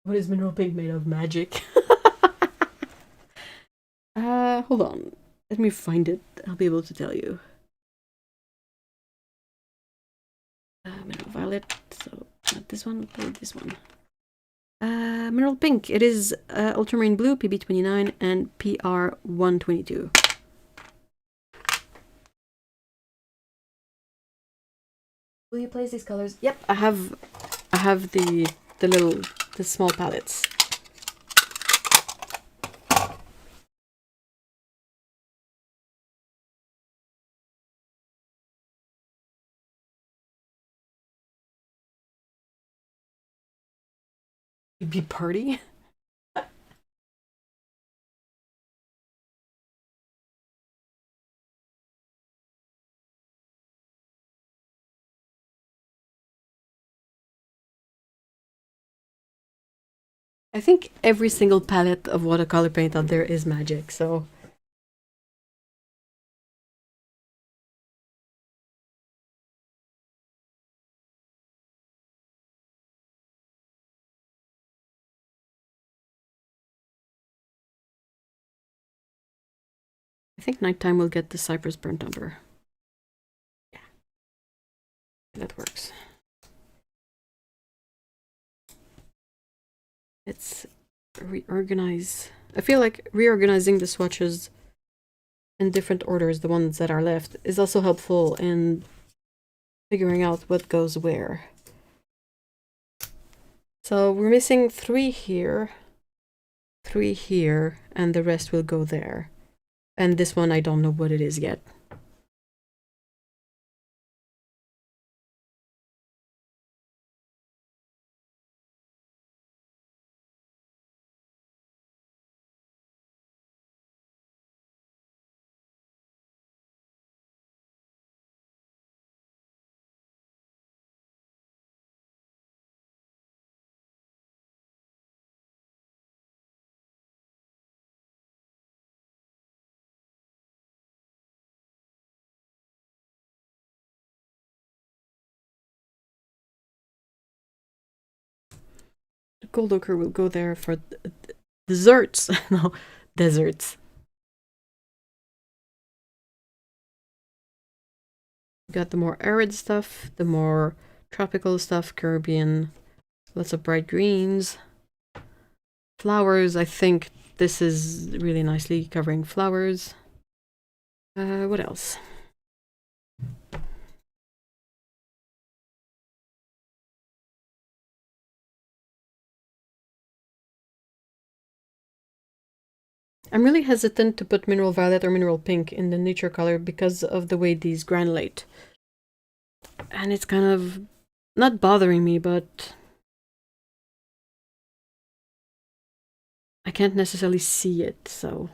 What is mineral pink made of? Magic. Hold on. Let me find it. I'll be able to tell you. Mineral violet. So not this one, but this one. Mineral pink. It is ultramarine blue, PB29, and PR122. Will you place these colors? Yep, I have the small palettes. Be party? I think every single palette of watercolor paint out there is magic, so... I think nighttime will get the cypress burnt umber. Yeah. That works. Let's reorganize. I feel like reorganizing the swatches in different orders, the ones that are left, is also helpful in figuring out what goes where. So we're missing 3 here, 3 here, and the rest will go there. And this one, I don't know what it is yet. The gold ochre will go there for desserts. No, deserts. Got the more arid stuff, the more tropical stuff, Caribbean, lots of bright greens. Flowers, I think this is really nicely covering flowers. What else? I'm really hesitant to put mineral violet or mineral pink in the nature color because of the way these granulate. And it's kind of not bothering me, but I can't necessarily see it, so...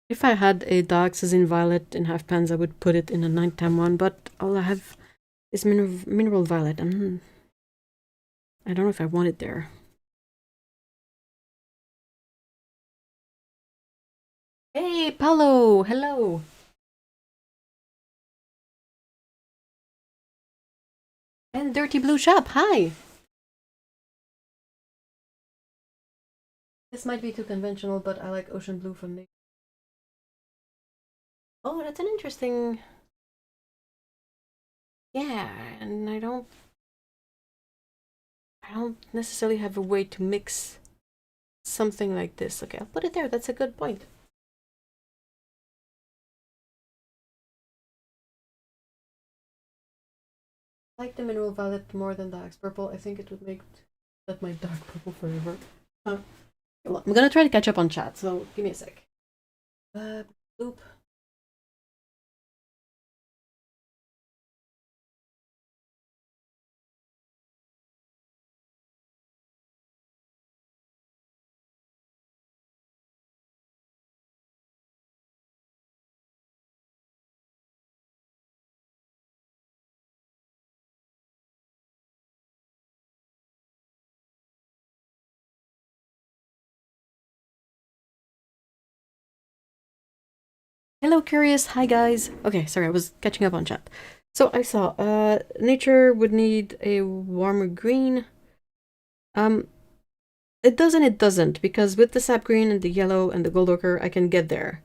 If I had a dioxazine violet in half pans, I would put it in a nighttime one, but all I have is mineral violet. I don't know if I want it there. Hey, Paulo! Hello! And Dirty Blue Shop, hi! This might be too conventional, but I like ocean blue from the... Oh, that's an interesting... Yeah, and I don't necessarily have a way to mix something like this. Okay, I'll put it there. That's a good point. I like the mineral violet more than the axe purple. I think it would make that my dark purple forever. Well, I'm gonna try to catch up on chat, so give me a sec. Oop. Hello, Curious. Hi, guys. Okay, sorry, I was catching up on chat. So I saw, nature would need a warmer green. It does and it doesn't, because with the sap green and the yellow and the gold ochre, I can get there.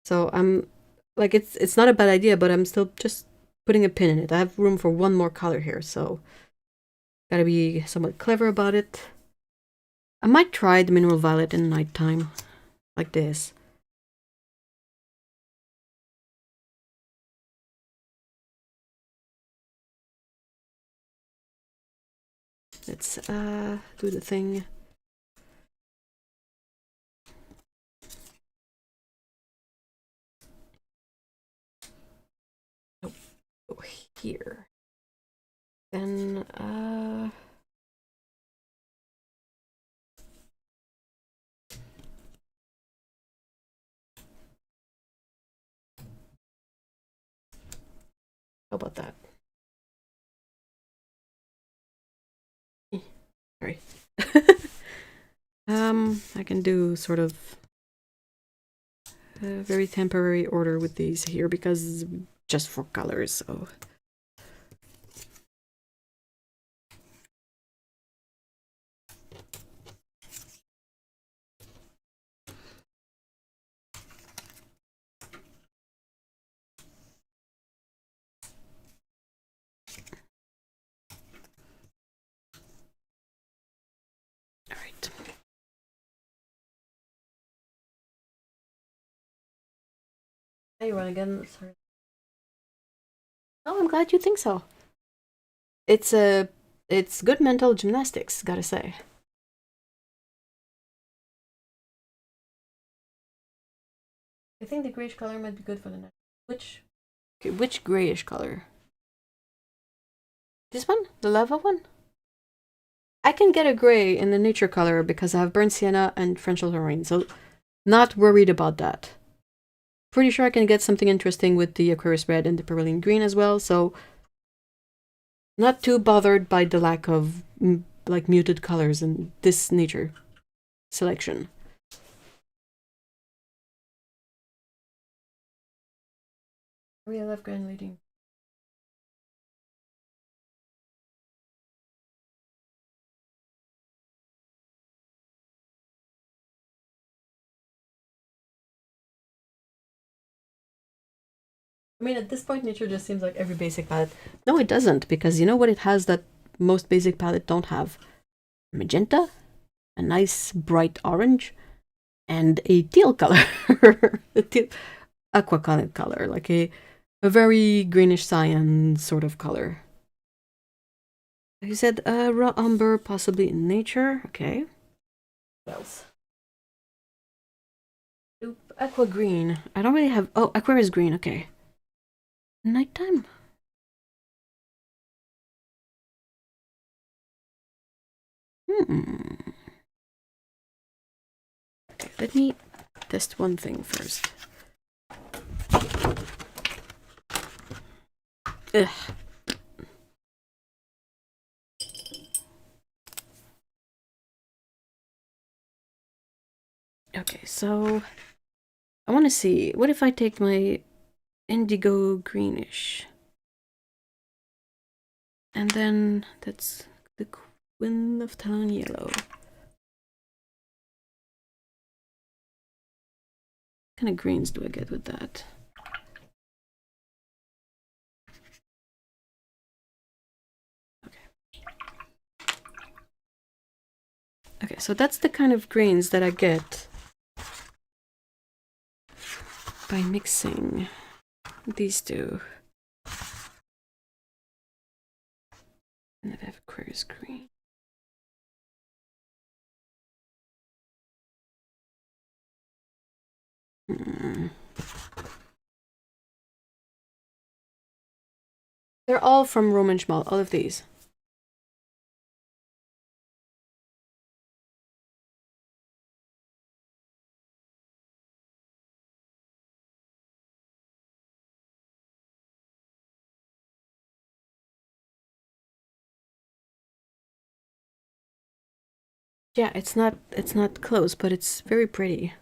So I'm, like, it's not a bad idea, but I'm still just putting a pin in it. I have room for one more color here, so gotta be somewhat clever about it. I might try the mineral violet in nighttime, like this. Let's do the thing. Oh, go here. Then how about that? Sorry. I can do sort of a very temporary order with these here because just for colors, so. All right. Hey, run again. Sorry. Oh, I'm glad you think so. It's good mental gymnastics, gotta say. I think the grayish color might be good for the next. Which grayish color? This one? The lava one? I can get a gray in the nature color because I have burnt sienna and French ultramarine, so not worried about that. Pretty sure I can get something interesting with the Aquarius red and the Perylene green as well, so not too bothered by the lack of like muted colors in this nature selection. I really love granulating. I mean, at this point, nature just seems like every basic palette. No, it doesn't, because you know what it has that most basic palette don't have? Magenta, a nice bright orange, and a teal color. A teal, aqua color, like a very greenish cyan sort of color. You said raw umber, possibly in nature. Okay. What else? Oop, aqua green. I don't really have... Oh, Aquarius green, okay. Nighttime. Okay, let me test one thing first. Ugh. Okay, so I want to see, what if I take my indigo greenish? And then that's the Queen of Talon yellow. What kind of greens do I get with that? Okay, so that's the kind of greens that I get by mixing these two. And then I have Aquarius green. They're all from Roman Szmal, all of these. Yeah, it's not close, but it's very pretty.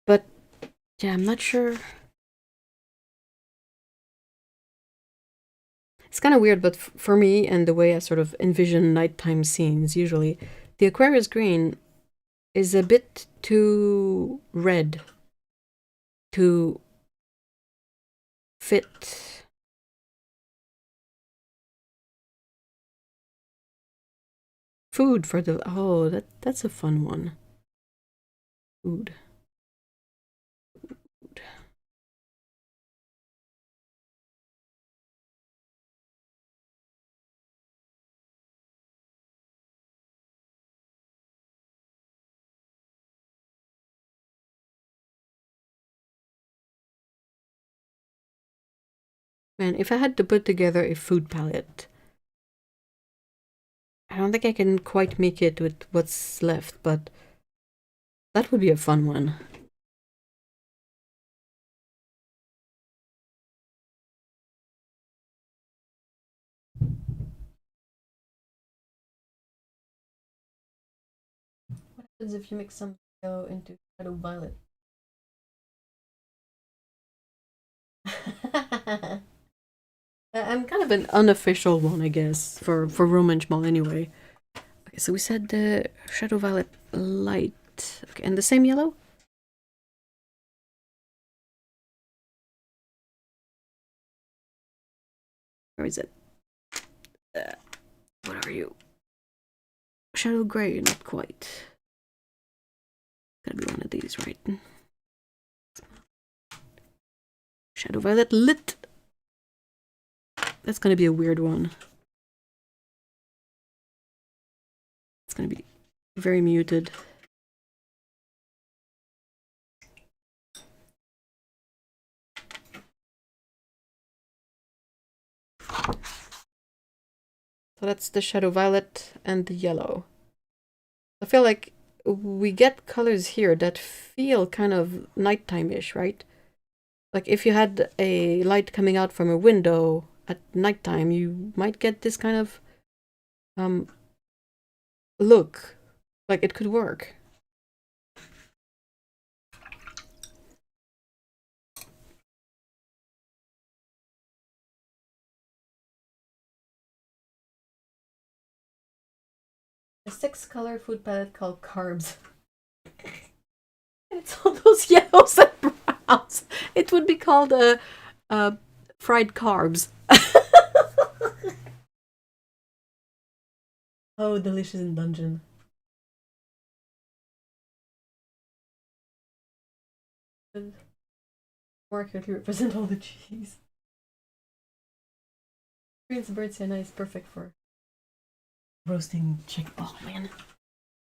But yeah, I'm not sure. It's kind of weird, but for me and the way I sort of envision nighttime scenes, usually the Aquarius green is a bit too red to fit. Food for the, oh, that's a fun one. Food. Man, if I had to put together a food palette, I don't think I can quite make it with what's left, but that would be a fun one. What happens if you mix some yellow into shadow violet? I'm kind of an unofficial one, I guess, for Roman Szmal anyway. Okay, so we said the shadow violet light. Okay, and the same yellow? Or is it? What are you? Shadow gray, not quite. Gotta be one of these, right? Shadow violet lit. That's gonna be a weird one. It's gonna be very muted. So that's the shadow violet and the yellow. I feel like we get colors here that feel kind of nighttime-ish, right? Like if you had a light coming out from a window at nighttime, you might get this kind of look. Like it could work. A 6-color food palette called Carbs. And it's all those yellows and browns. It would be called fried carbs. Oh, delicious in dungeon. More accurately represent all the cheese. Greens and birds are nice, perfect for roasting chicken. Oh man.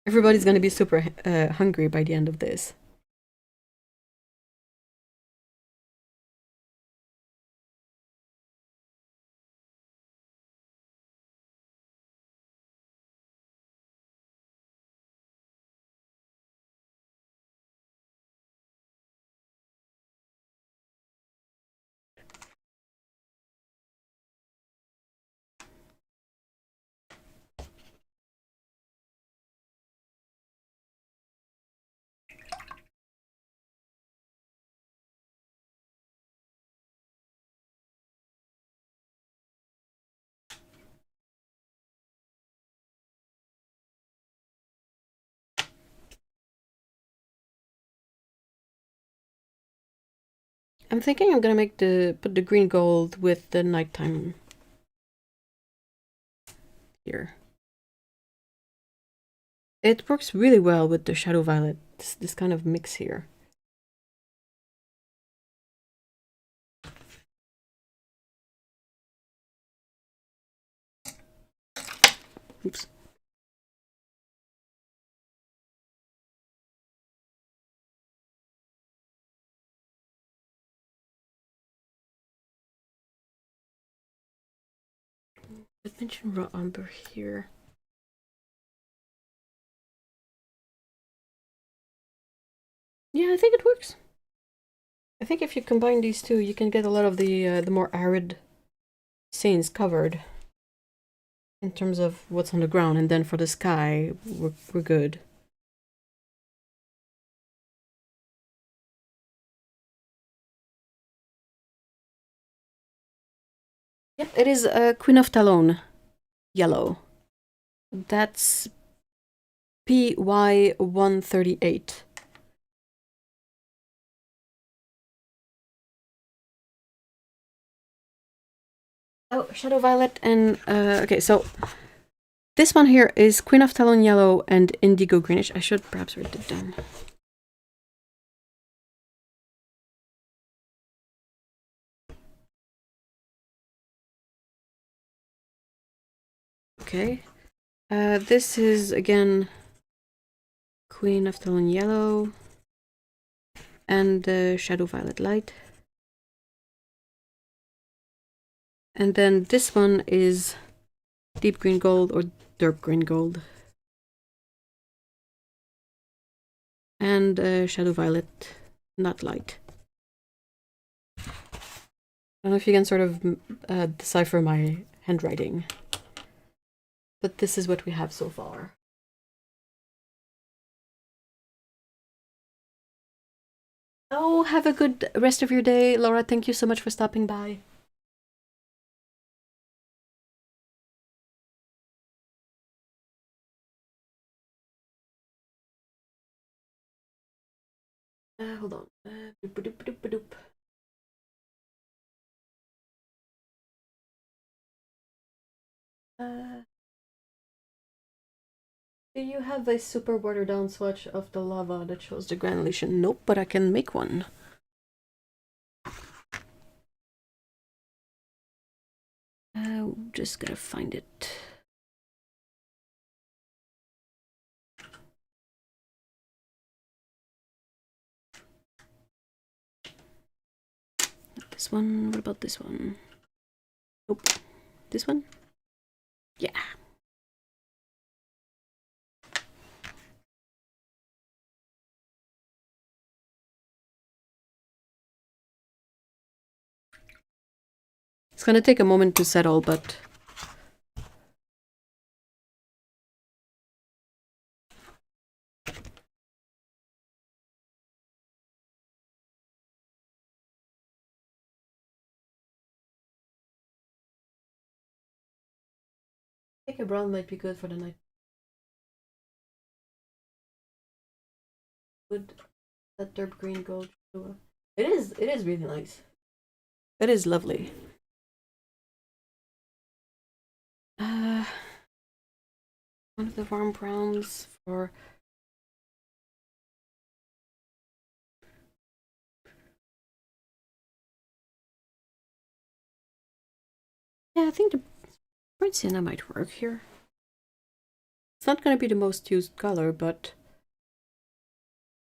Everybody's gonna be super hungry by the end of this. I'm thinking I'm gonna put the green gold with the nighttime here. It works really well with the shadow violet, this kind of mix here. Oops. I'd mention raw umber here. Yeah, I think it works. I think if you combine these two, you can get a lot of the more arid scenes covered in terms of what's on the ground, and then for the sky, we're good. Yep, it is Queen of Talon yellow. That's PY138. Oh, Shadow Violet and okay, so this one here is Queen of Talon yellow and indigo greenish. I should perhaps write it down. Okay, this is again Queen of Talon yellow and Shadow Violet light. And then this one is deep green gold or dark green gold. And Shadow Violet, not light. I don't know if you can sort of decipher my handwriting. But this is what we have so far. Oh, have a good rest of your day, Laura. Thank you so much for stopping by. Hold on. Do you have a super watered down swatch of the lava that shows the granulation? Nope, but I can make one. Just gotta find it. Not this one. What about this one? Nope. This one? Yeah. It's gonna take a moment to settle, but I think a brown might be good for the night. Good. That dark green gold. It is really nice. It is lovely. One of the warm browns for yeah, I think the bright sienna might work here. It's not going to be the most used color, but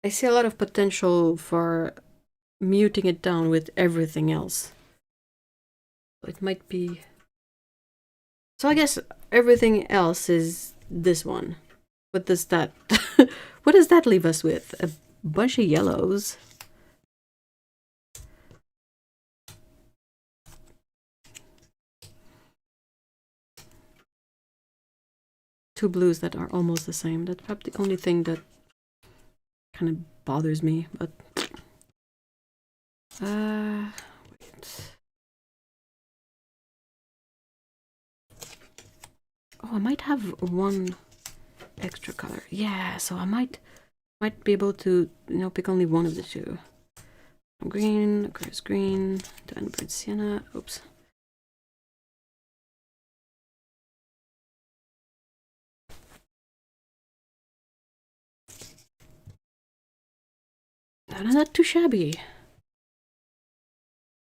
I see a lot of potential for muting it down with everything else. It might be... So I guess everything else is this one. What does that... what does that leave us with? A bunch of yellows. Two blues that are almost the same. That's probably the only thing that kind of bothers me, but... wait. Oh, I might have one extra color. Yeah, so I might be able to, you know, pick only one of the two. Green, Chris green, done burnt sienna. Oops. Not too shabby.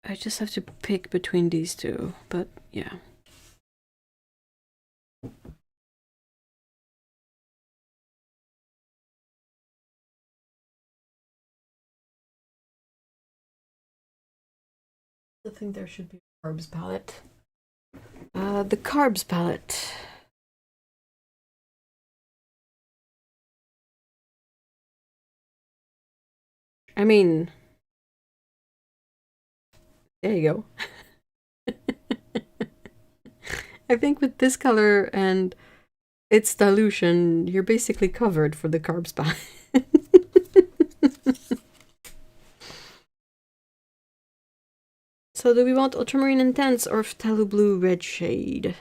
I just have to pick between these two, but yeah. I think there should be a carbs palette. The carbs palette. I mean, there you go. I think with this color and its dilution, you're basically covered for the carbs palette. So do we want Ultramarine Intense or Phthalo Blue Red Shade?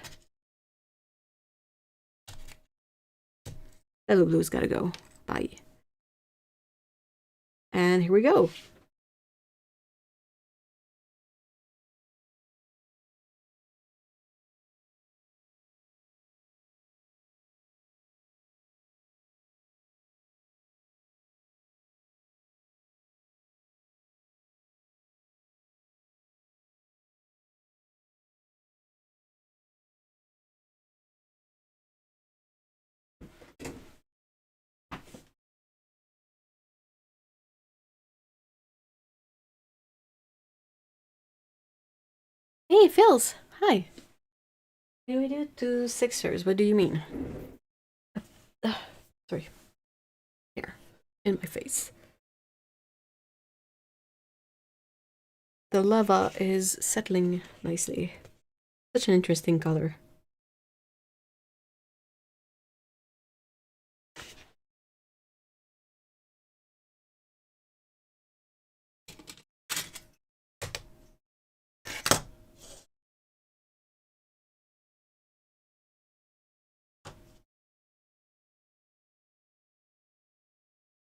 Phthalo Blue's gotta go. Bye. And here we go. Hey, Phils. Hi. What do we do to Sixers? What do you mean? Sorry. Here. In my face. The lava is settling nicely. Such an interesting color.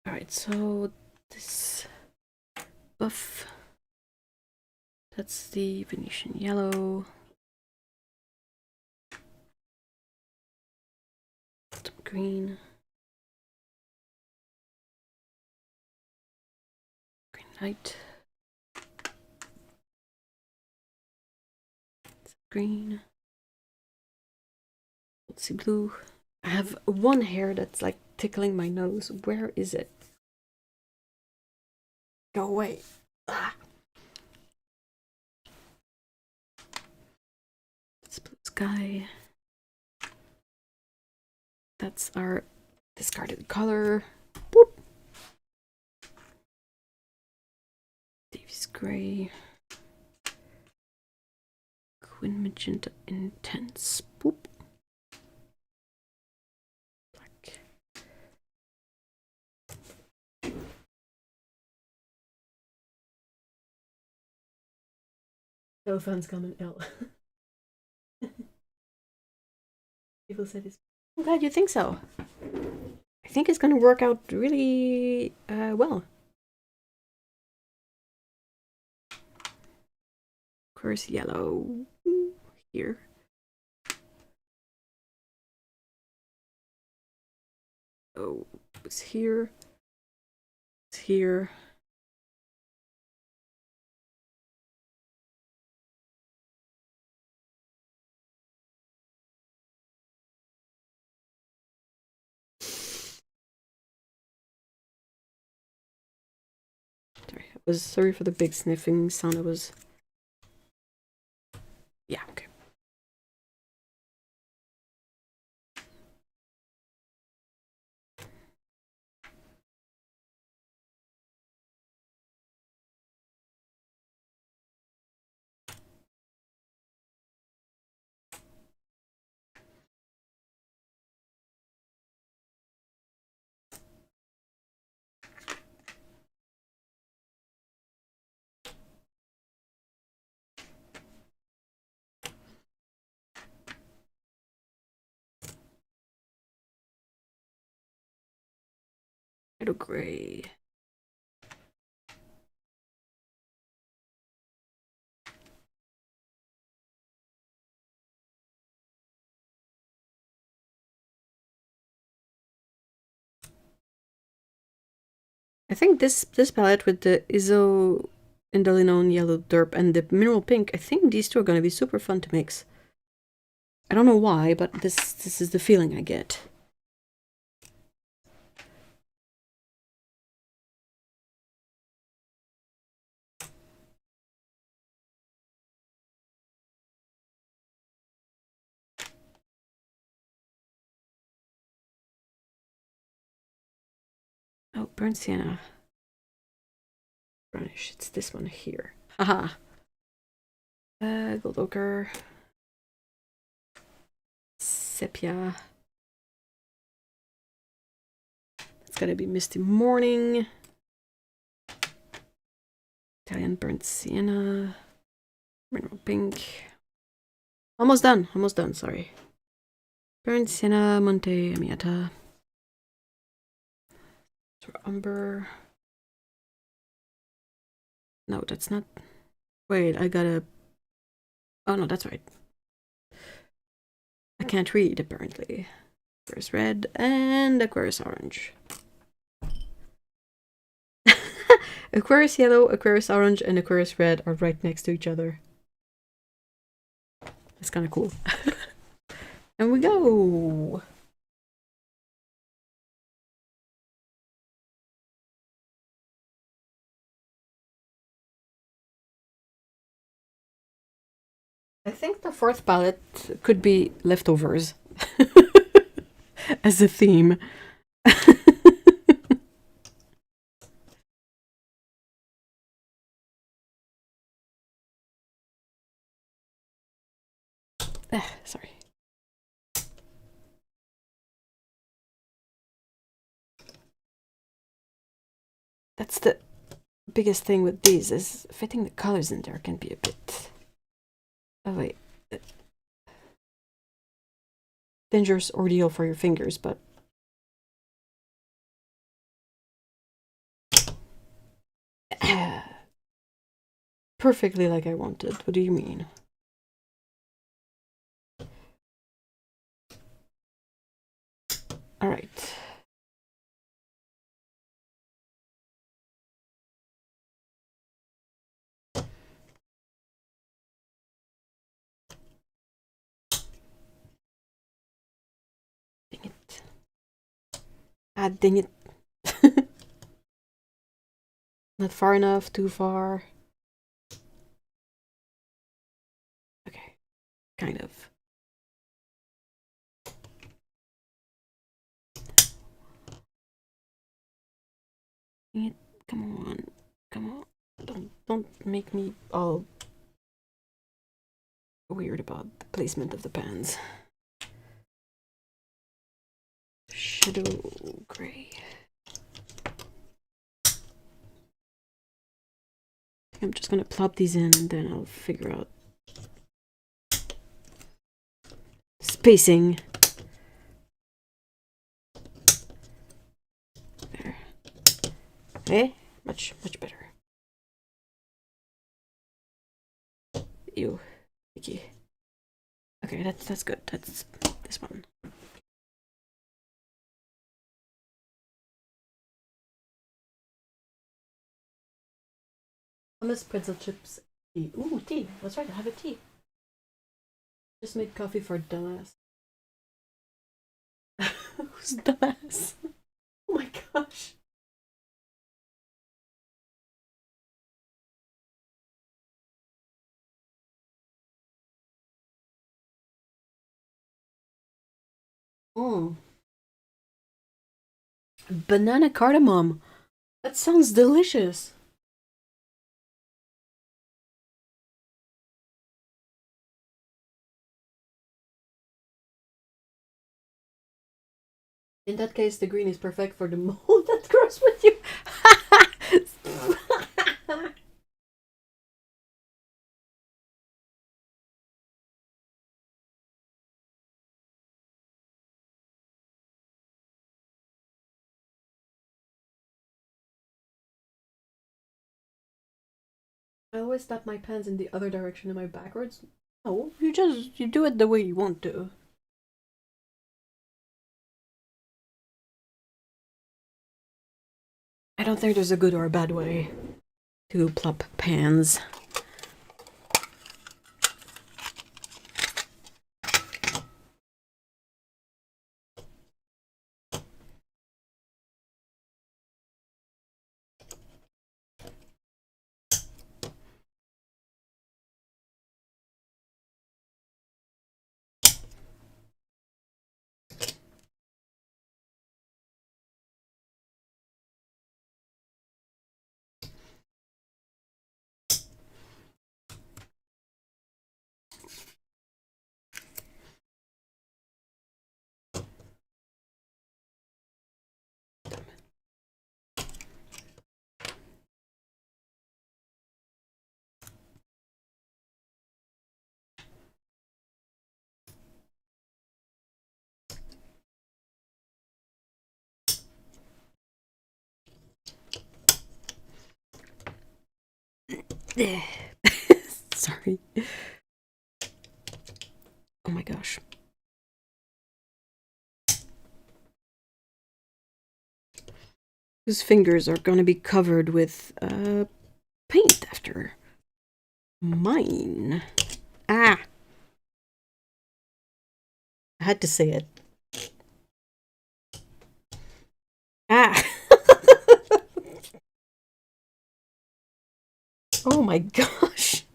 Alright, so this buff, that's the Venetian yellow. Some green. Green light. Green. Let's see, blue. I have one hair that's like tickling my nose. Where is it? Go away. Ah. It's blue sky. That's our discarded color. Boop. Davies gray. Quinn magenta intense. Boop. Black. No fun's coming ill. People said it's. I'm glad you think so. I think it's gonna work out really well. Of course, yellow here. Oh, it's here. It's here. Sorry for the big sniffing sound. It was. Yeah, okay. Little gray. I think this palette with the Iso Indolinone Yellow Derp and the Mineral Pink, I think these two are going to be super fun to mix. I don't know why, but this is the feeling I get. Oh, burnt sienna. Brownish. It's this one here. Haha. Gold ochre. Sepia. It's gotta be Misty Morning. Italian burnt sienna. Mineral pink. Almost done, sorry. Burnt sienna, Monte Amiata. Umber. No, that's not. Wait, I gotta. Oh no, that's right. I can't read apparently. Aquarius red and Aquarius orange. Aquarius yellow, Aquarius orange, and Aquarius red are right next to each other. That's kind of cool. And we go. I think the fourth palette could be leftovers as a theme. Sorry. That's the biggest thing with these, is fitting the colors in there can be a bit... Oh wait. Dangerous ordeal for your fingers, but... Perfectly like I wanted. What do you mean? Alright. Dang it. Ah, dang it. Not far enough, too far. Okay. Kind of. Dang it. Come on. Come on. Don't make me all weird about the placement of the pans. Shadow gray. I'm just gonna plop these in and then I'll figure out spacing. There. Okay, much better. Ew, icky. Okay, that's good. That's this one. Hummus, pretzel chips, tea. Ooh, tea. That's right, I have a tea. Just made coffee for dumbass. Who's dumbass? Oh my gosh. Oh. Banana cardamom. That sounds delicious. In that case, the green is perfect for the mold that grows with you. I always tap my pans in the other direction. Am I backwards? No, you do it the way you want to. I don't think there's a good or a bad way to plop pans. Sorry. Oh my gosh. Whose fingers are gonna be covered with paint after mine. Ah! I had to say it. Ah! Oh my gosh!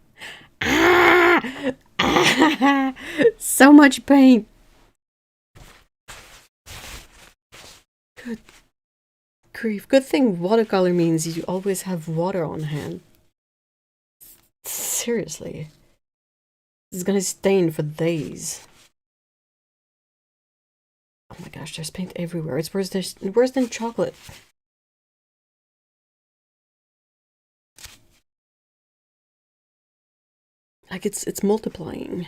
Ah! Ah! So much paint! Good grief. Good thing watercolor means you always have water on hand. Seriously. This is gonna stain for days. Oh my gosh, there's paint everywhere. It's worse than chocolate. Like it's multiplying.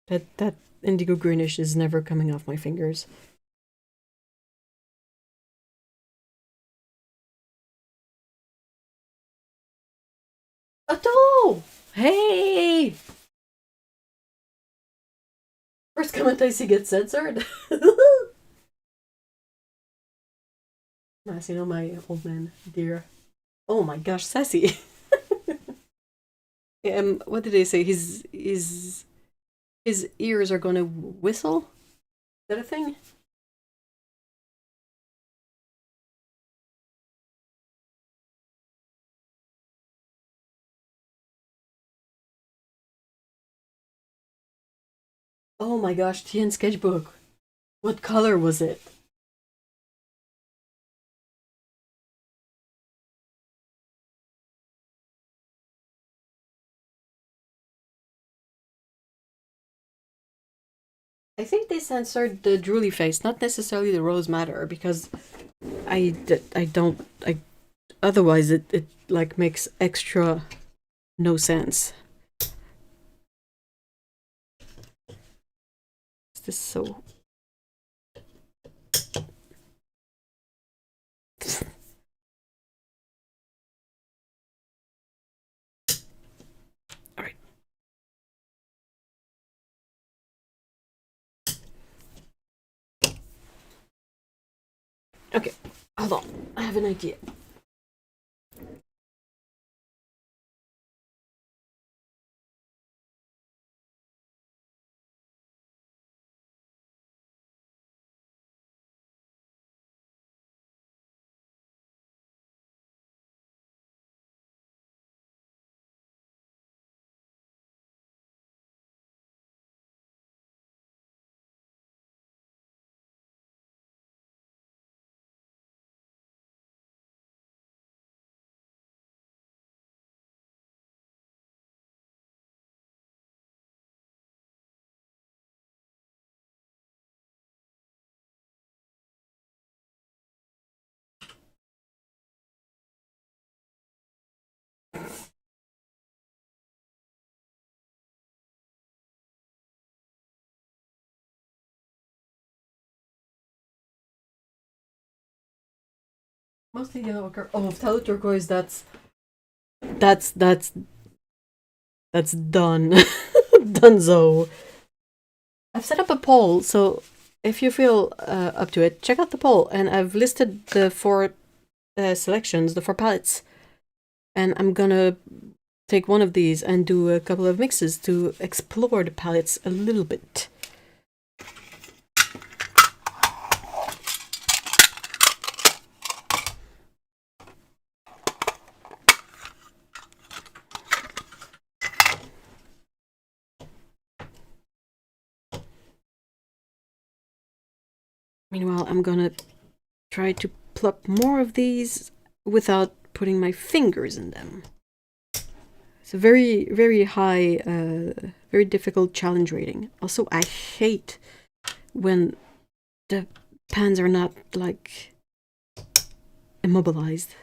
That indigo greenish is never coming off my fingers. Otto! Hey! First comment I see gets censored. Nice, you know my old man, dear. Oh my gosh, sassy. What did they say? His ears are gonna whistle? Is that a thing? Oh my gosh, Tien sketchbook. What color was it? I think they censored the drooly face, not necessarily the rose madder, because I don't I otherwise it like makes extra no sense. Is this so? All right. Okay, hold on. I have an idea. Mostly yellow ochre. Oh, phthalo turquoise. That's That's done. Dunzo. I've set up a poll, so if you feel up to it, check out the poll. And I've listed the 4 selections, the 4 palettes. And I'm gonna take one of these and do a couple of mixes to explore the palettes a little bit. Meanwhile, I'm gonna try to plop more of these without putting my fingers in them. It's a very, very high, very difficult challenge rating. Also, I hate when the pans are not, like, immobilized.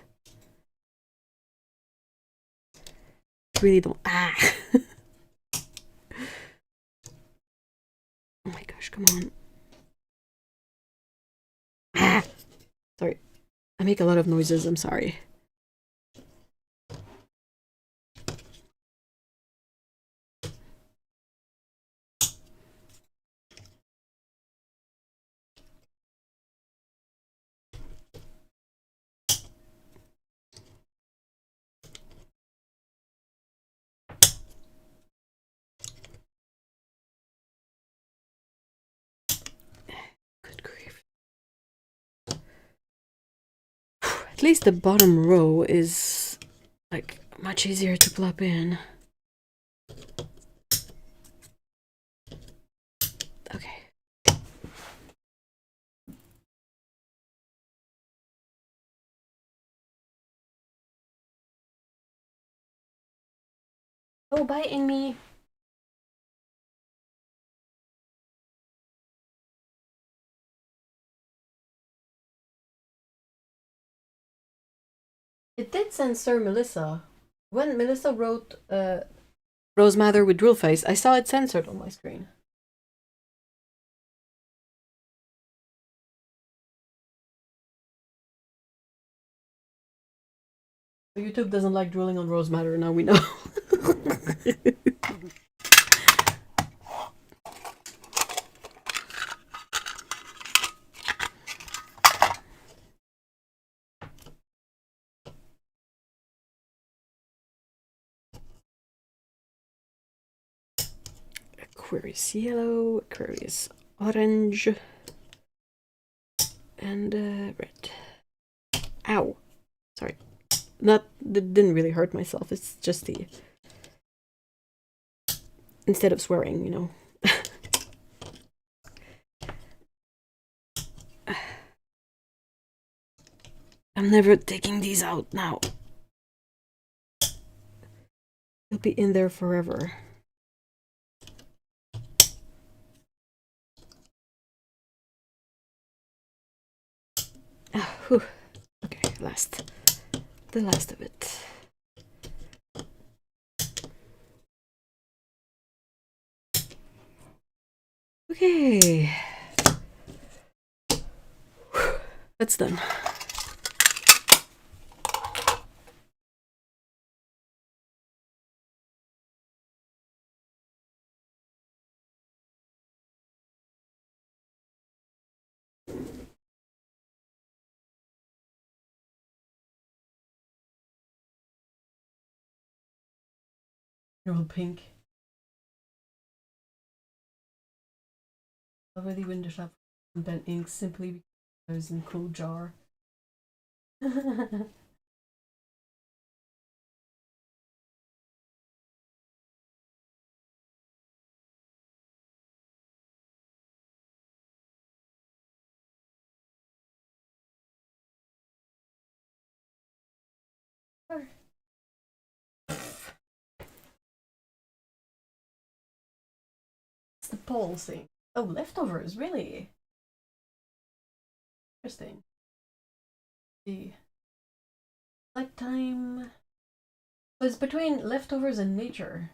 Really don't. Ah! Oh my gosh, come on. Ah! Sorry. I make a lot of noises, I'm sorry. Good grief. At least the bottom row is, like, much easier to plop in. Okay. Oh, biting me. It did censor Melissa. When Melissa wrote Rose Mather with drill face, I saw it censored on my screen. YouTube doesn't like drilling on Rose Mather, now we know. Aquarius yellow, Aquarius orange, and red. Ow. Sorry. That didn't really hurt myself, it's just the... Instead of swearing, you know. I'm never taking these out now. They'll be in there forever. Whew. Okay, the last of it. Okay, that's done. They're all pink. Already window shop and bent ink simply because I was in a cool jar. It's the poll thing. Oh, leftovers, really? Interesting. The like time. So it's between leftovers and nature.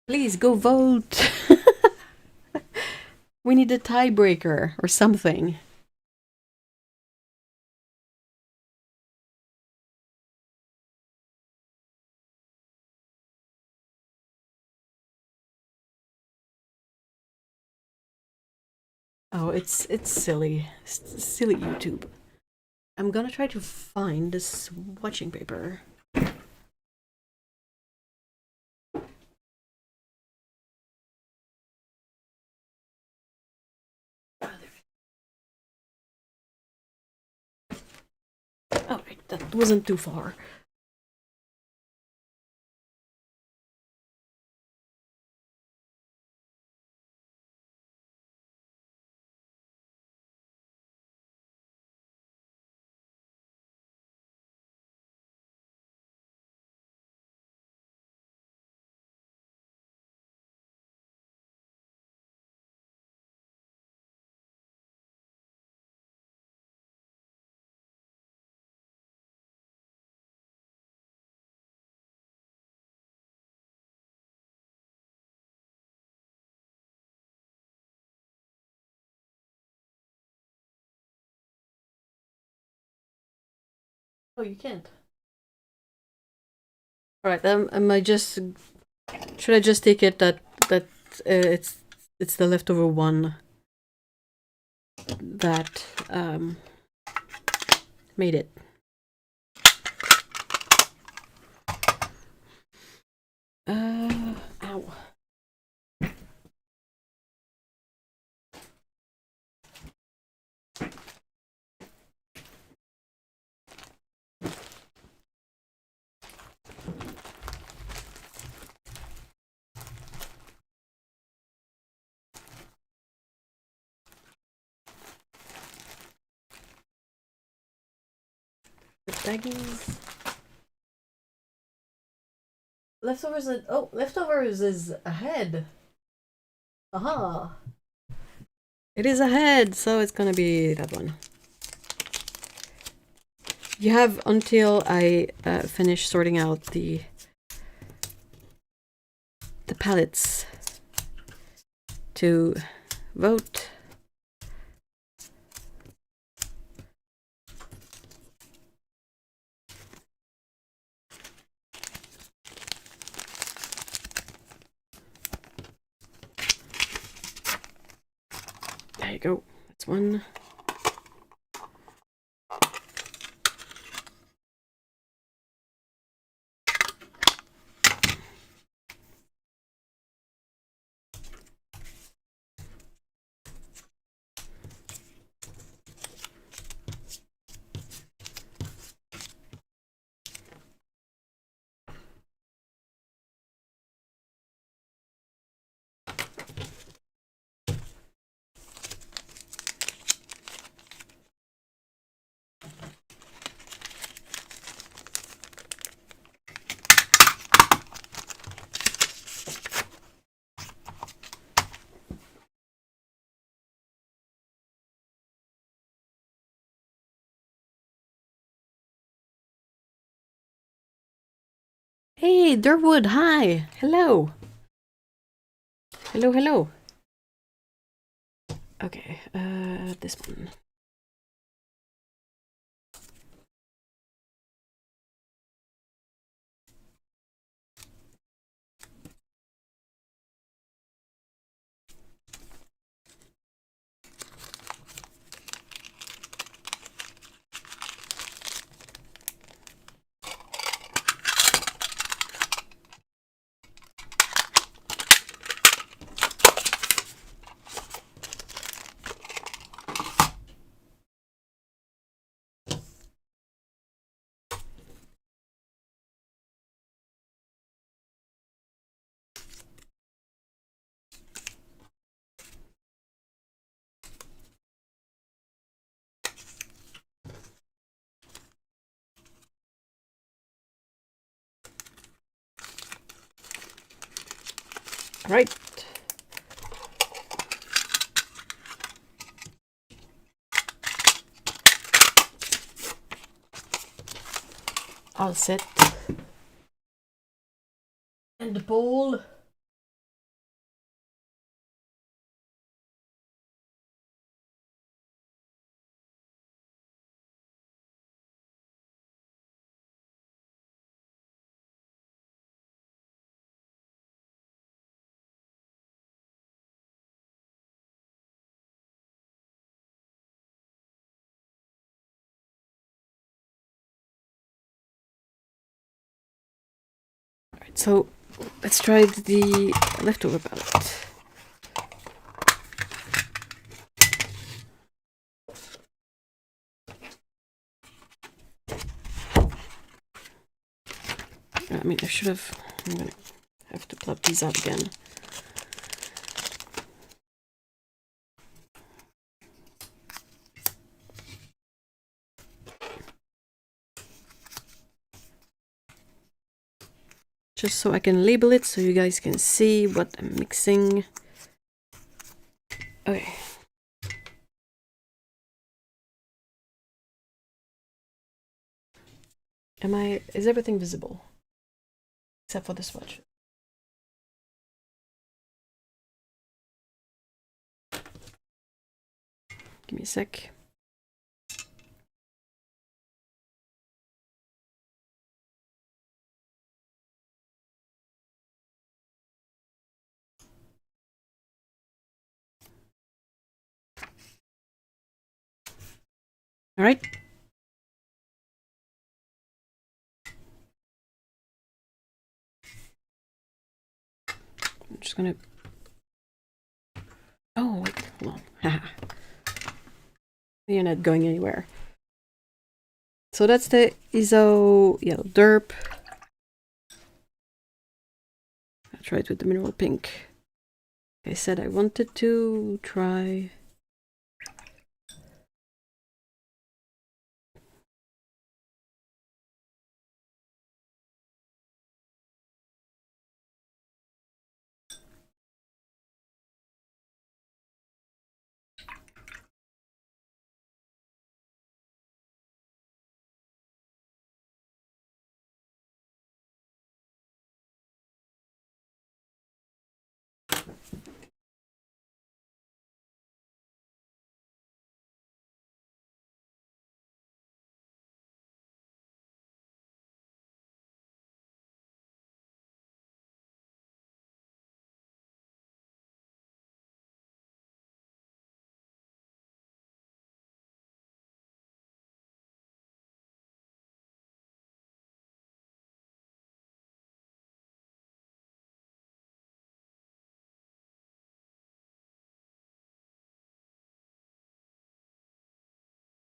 Please go vote. We need a tiebreaker or something. Oh, it's silly. Silly YouTube. I'm gonna try to find this watching paper. Oh, right, that wasn't too far. Oh, you can't. All right. Am I just? Should I just take it that it's the leftover one that made it? Ow. The baggies. Leftovers. Oh, leftovers is ahead. Aha. It is ahead, so it's gonna be that one. You have until I finish sorting out the palettes to vote. There you go. That's one. Hey, Durwood, hi. Hello. Hello, hello. Okay, this one. Right. All set. And the bowl. So let's try the leftover palette. I mean, I should have... I'm gonna have to plug these out again. Just so I can label it so you guys can see what I'm mixing. Okay. Is everything visible? Except for the swatch. Give me a sec. All right. I'm just gonna... Oh, wait, hold on. You're not going anywhere. So that's the ISO yellow derp. I tried with the mineral pink. I said I wanted to try...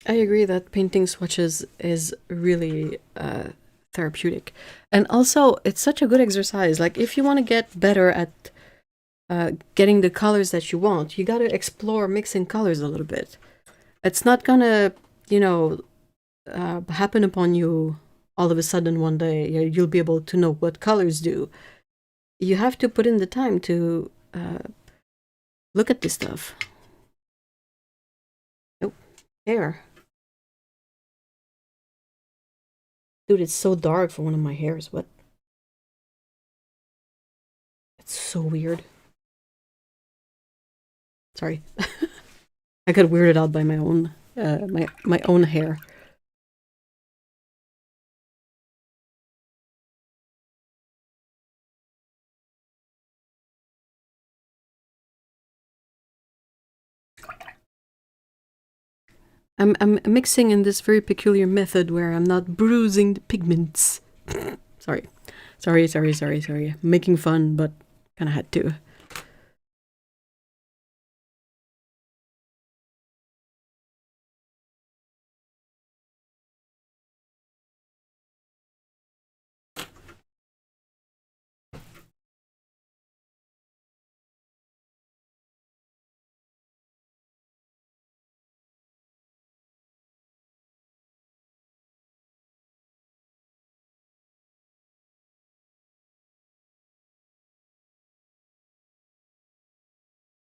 I agree that painting swatches is really therapeutic. And also, it's such a good exercise. Like, if you want to get better at getting the colors that you want, you got to explore mixing colors a little bit. It's not gonna, you know, happen upon you all of a sudden one day. You'll be able to know what colors do. You have to put in the time to look at this stuff. Oh, hair. Dude, it's so dark for one of my hairs. What? It's so weird. Sorry. I got weirded out by my own my own hair. I'm mixing in this very peculiar method where I'm not bruising the pigments. Sorry. I'm making fun, but kinda had to.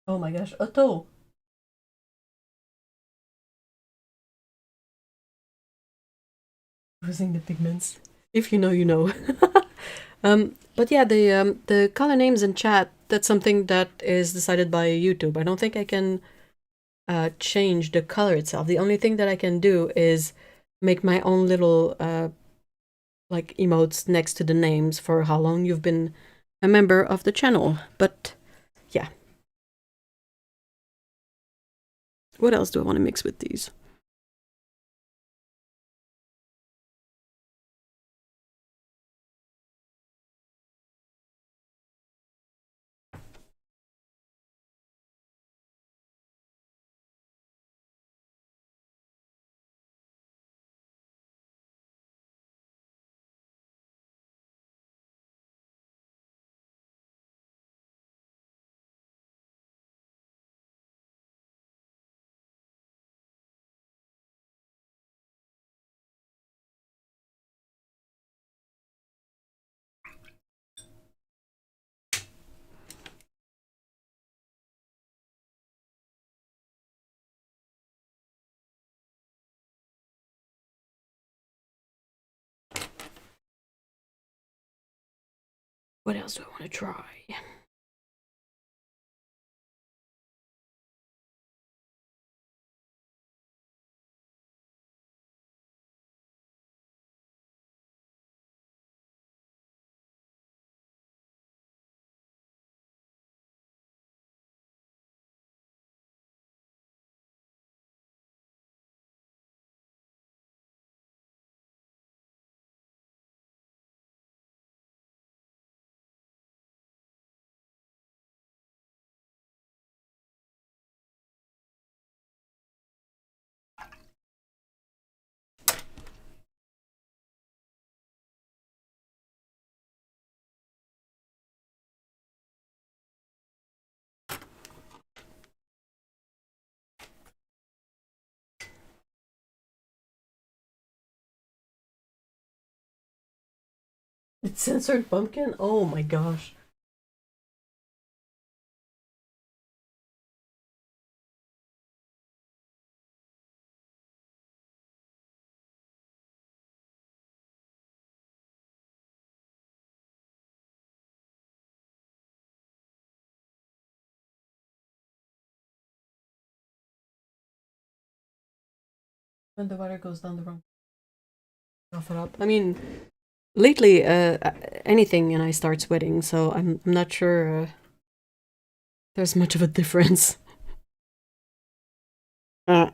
Oh my gosh, Otto! Bruising the pigments. If you know, you know. But yeah, the color names in chat, that's something that is decided by YouTube. I don't think I can change the color itself. The only thing that I can do is make my own little like emotes next to the names for how long you've been a member of the channel. But yeah. What else do I want to mix with these? What else do I want to try? It's censored pumpkin? Oh my gosh. When the water goes down the wrong. Cough it up. I mean, lately, anything and I start sweating, so I'm not sure there's much of a difference. Uh,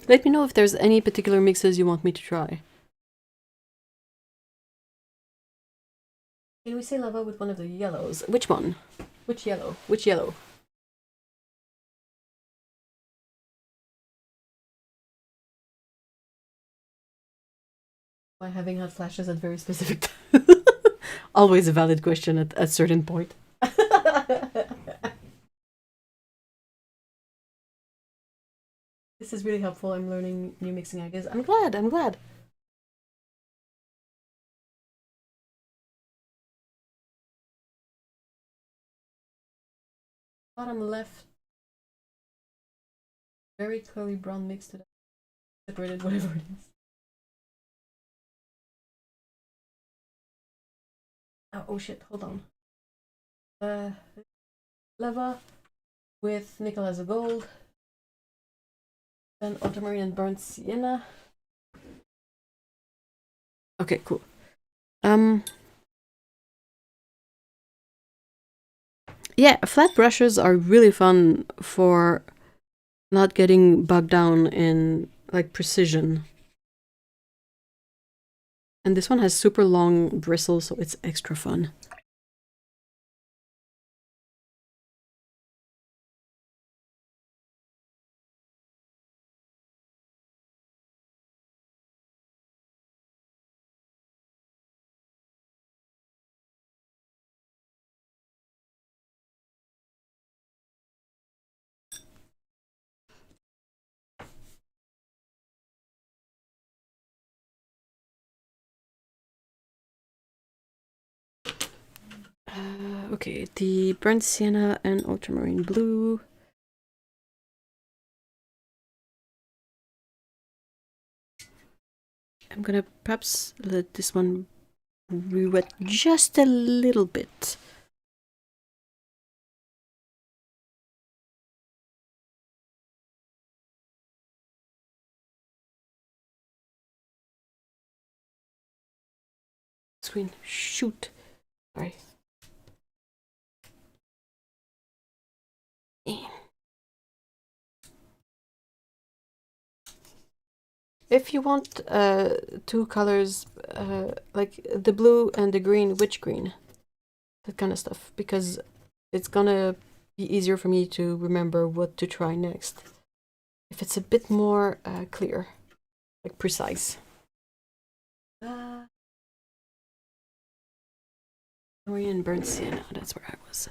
Let me know if there's any particular mixes you want me to try. Can we say lava with one of the yellows? Which one? Which yellow? Which yellow? By having had flashes at very specific times. Always a valid question at a certain point. This is really helpful. I'm learning new mixing ideas. I'm glad. I'm glad. Bottom left. Very clearly brown mix to that. Separated, whatever it is. Oh shit, hold on. Lava with nickel as a gold. Then ultramarine and burnt sienna. Okay, cool. Yeah, flat brushes are really fun for not getting bogged down in like precision. And this one has super long bristles, so it's extra fun. Okay, the burnt sienna and ultramarine blue. I'm gonna perhaps let this one re-wet just a little bit. Screen, shoot. Sorry. If you want two colors, like the blue and the green, which green? That kind of stuff, because it's gonna be easier for me to remember what to try next. If it's a bit more clear, like precise. Korean burnt sienna, that's where I was.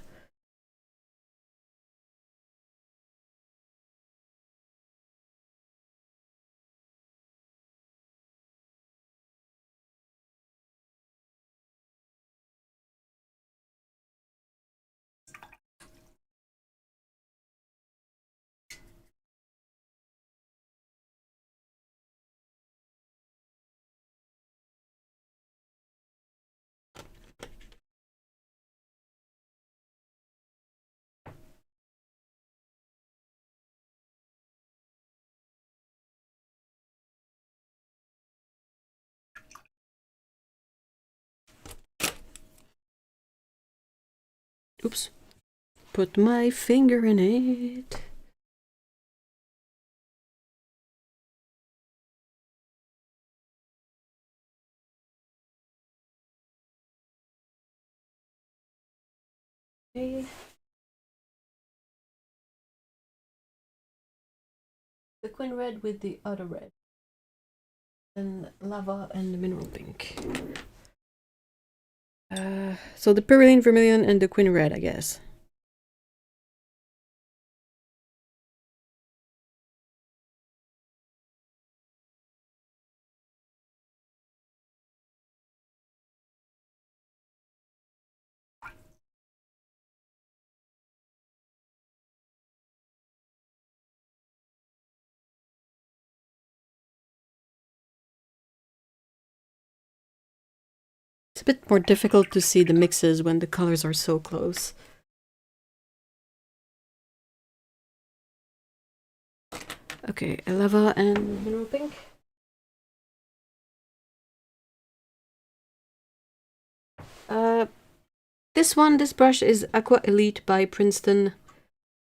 Oops. Put my finger in it. Okay. The quin red with the other red. And lava and the mineral pink. So the Pyroline Vermilion and the Quin Red, I guess. It's a bit more difficult to see the mixes when the colors are so close. Okay, lava and mineral pink. This brush is Aqua Elite by Princeton,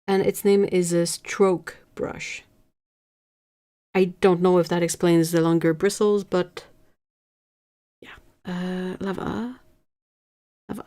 and its name is a stroke brush. I don't know if that explains the longer bristles, but yeah. Lava. Lava.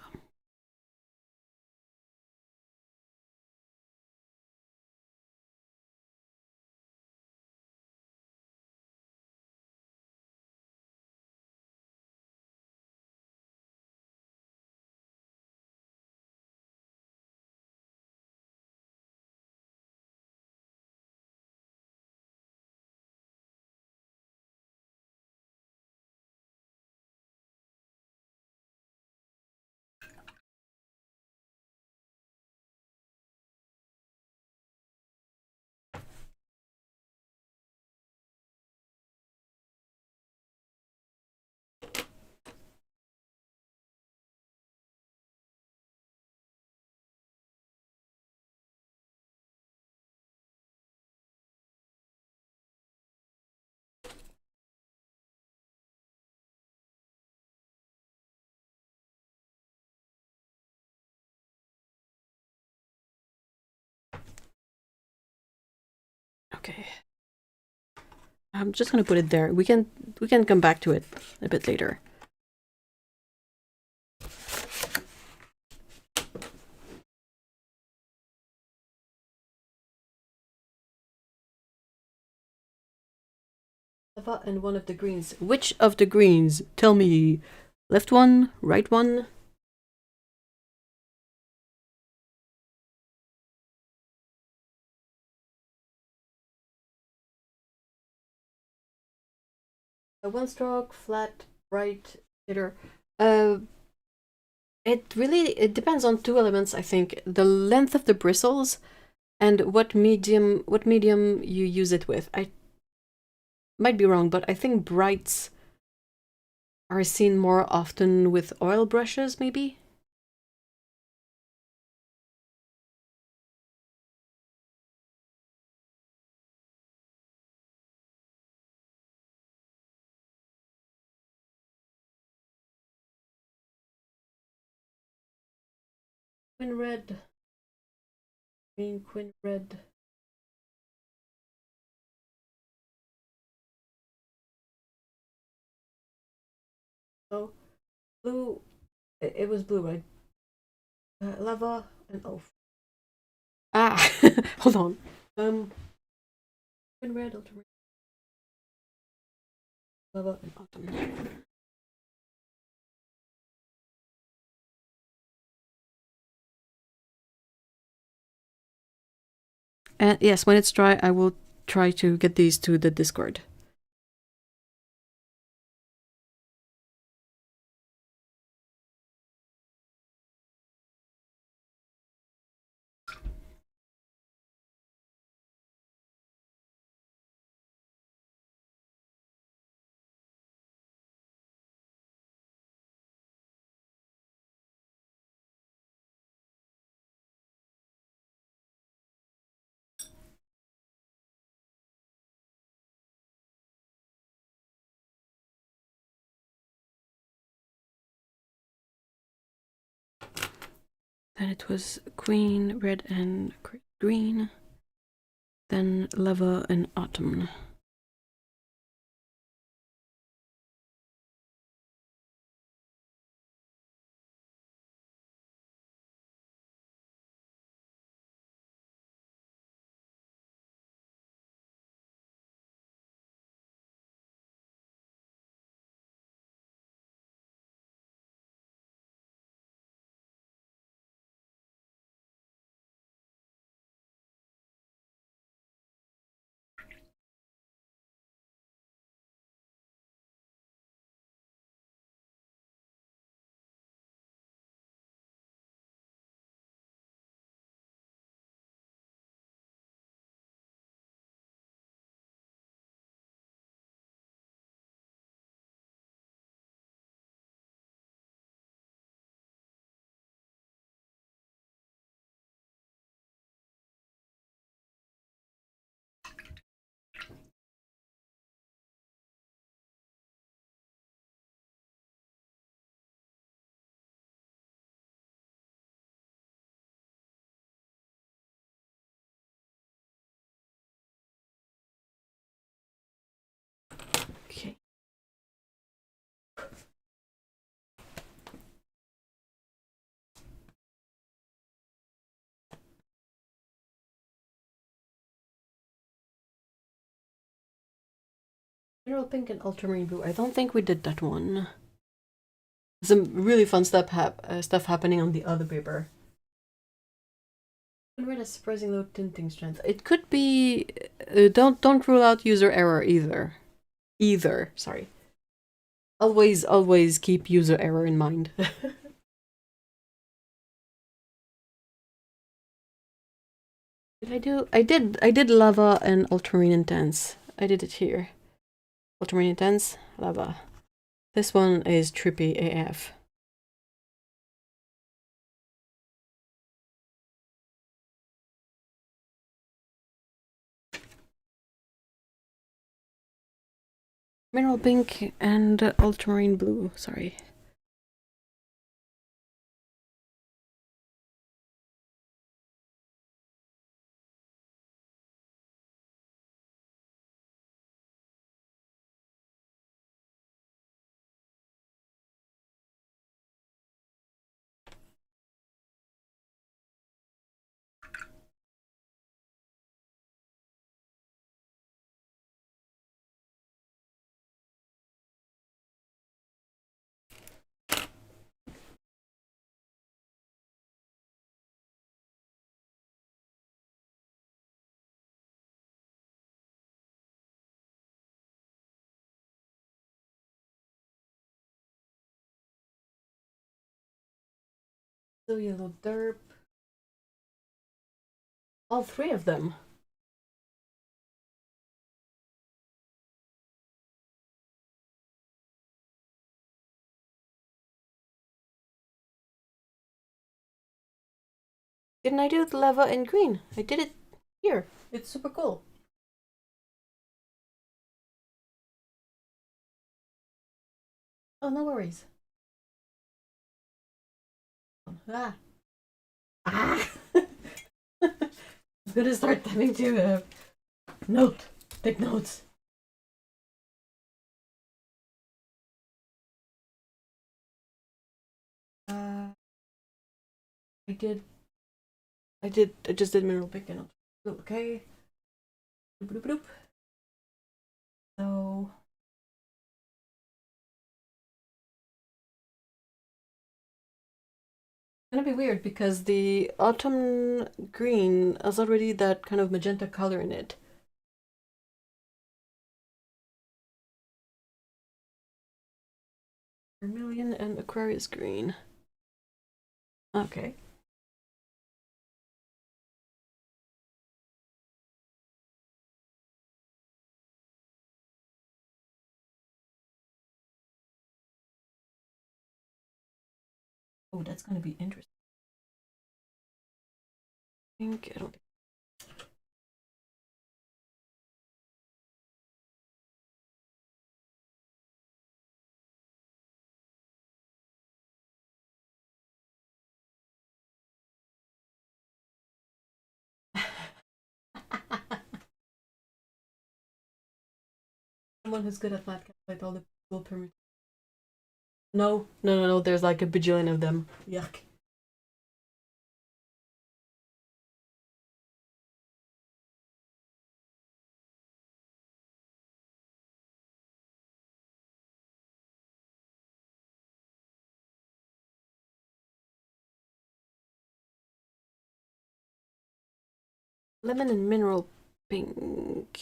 Okay. I'm just gonna put it there. We can come back to it a bit later. Lava and one of the greens. Which of the greens? Tell me. Left one, right one? A one stroke, flat, bright, hitter. It depends on two elements, I think. The length of the bristles and what medium you use it with. I might be wrong, but I think brights are seen more often with oil brushes, maybe? Queen red. Queen red. Oh, blue. It was blue, right? Lava and oaf. Ah, hold on. Queen red, ultramarine, lava, and autumn. And yes, when it's dry, I will try to get these to the Discord. Then it was queen, red, and green. Then lava and autumn. Okay. Mineral pink and ultramarine blue. I don't think we did that one. Some really fun stuff happening on the other paper. Red has surprising low tinting strength. It could be. Don't rule out user error either. Sorry. Always keep user error in mind. Did I do? I did lava and ultramarine intense. I did it here. Ultramarine intense, lava. This one is trippy AF. Mineral pink and ultramarine blue. Sorry. So yellow derp. All three of them. Didn't I do the lava in green? I did it here. It's super cool. Oh, no worries. Ah. Ah! I'm gonna start having to take notes. I just did mineral pick and okay. Bloop, bloop, bloop. So it's gonna be weird because the autumn green has already that kind of magenta color in it. Vermilion and Aquarius green. Okay. Oh, that's gonna be interesting. I don't think. Someone who's good at math calculate all the people permutations. No. There's like a bajillion of them. Yuck. Lemon and mineral pink.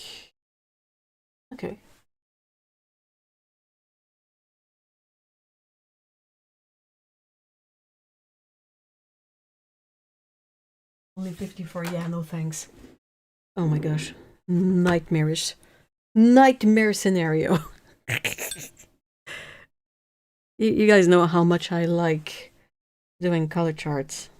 Okay. Only 54. Yeah, no thanks. Oh my gosh. Nightmarish. Nightmare scenario. You guys know how much I like doing color charts.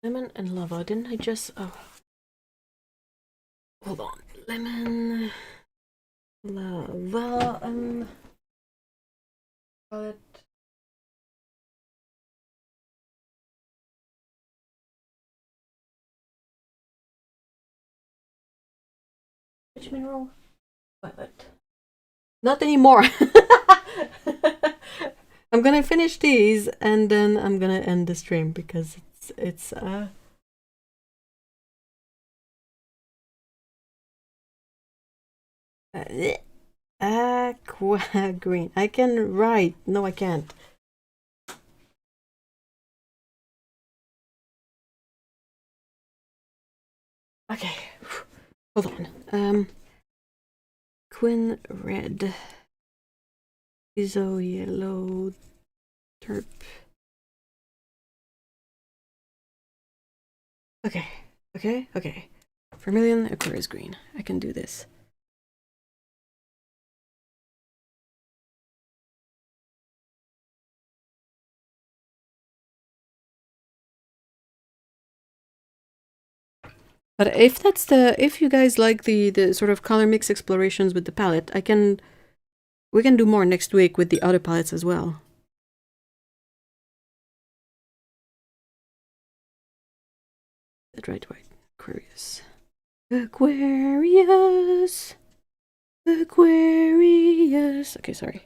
Lemon and lava. Didn't I just... Oh. Hold on. Lemon... Lava and... It. Which mineral? Violet. Not anymore. I'm gonna finish these and then I'm gonna end the stream because it's aqua green. I can write. No, I can't. Okay. hold on. Quinn red. Iso yellow. Terp. Okay, okay. Vermilion, Aquarius green. I can do this. But if you guys like the sort of color mix explorations with the palette, we can do more next week with the other palettes as well. That right, Aquarius. Aquarius. Okay, sorry.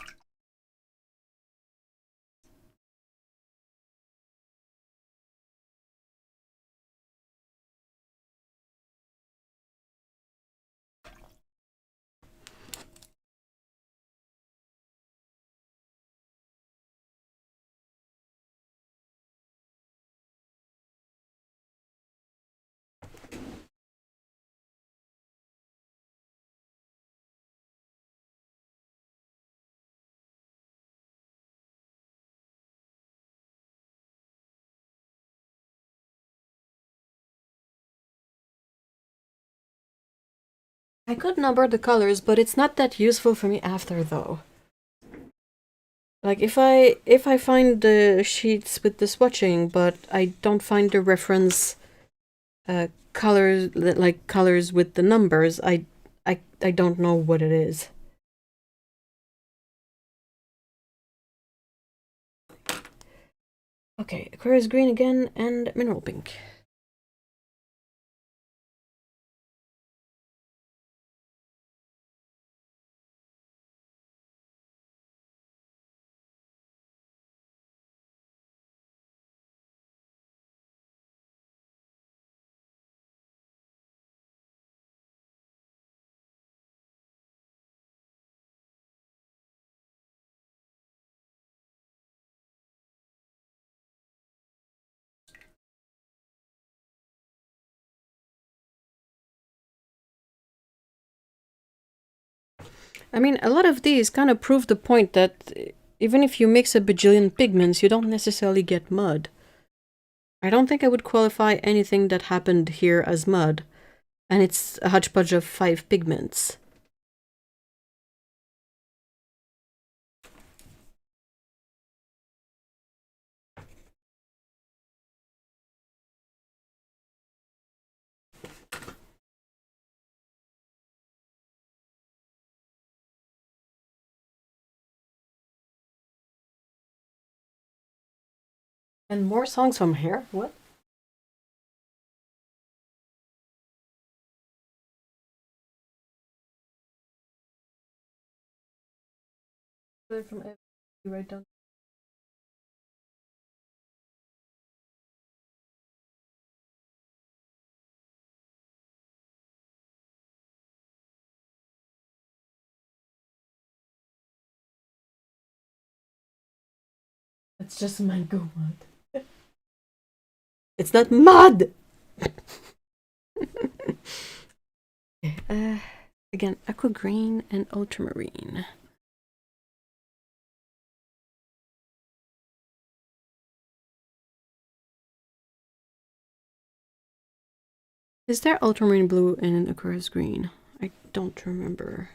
I could number the colors, but it's not that useful for me after though. Like if I find the sheets with the swatching, but I don't find the reference colors like colors with the numbers, I don't know what it is. Okay, Aquarius green again and mineral pink. I mean, a lot of these kind of prove the point that even if you mix a bajillion pigments, you don't necessarily get mud. I don't think I would qualify anything that happened here as mud, and it's a hodgepodge of 5 pigments. And more songs from here? What? From right down. It's just mango mud. It's not mud! Okay, again, aqua green and ultramarine. Is there ultramarine blue in Aquarius green? I don't remember.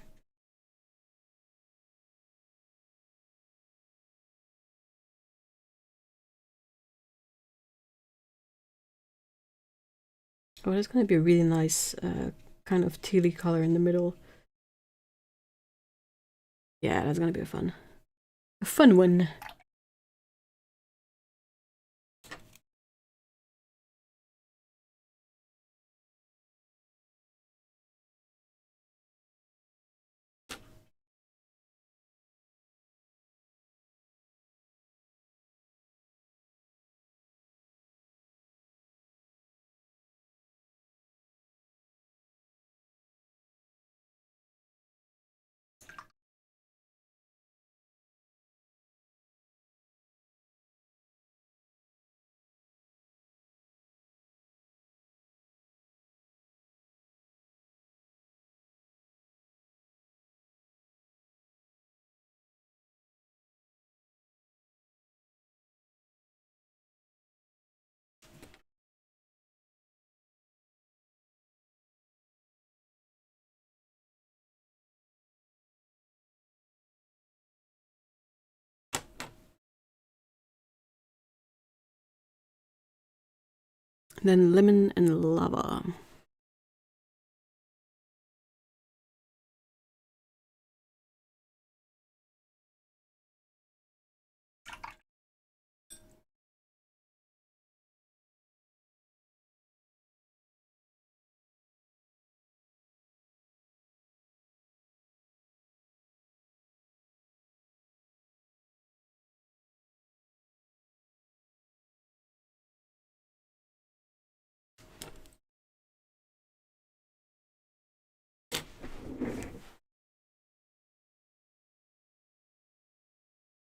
Oh, it's gonna be a really nice kind of tealy color in the middle. Yeah, that's gonna be a fun one. Then lemon and lava.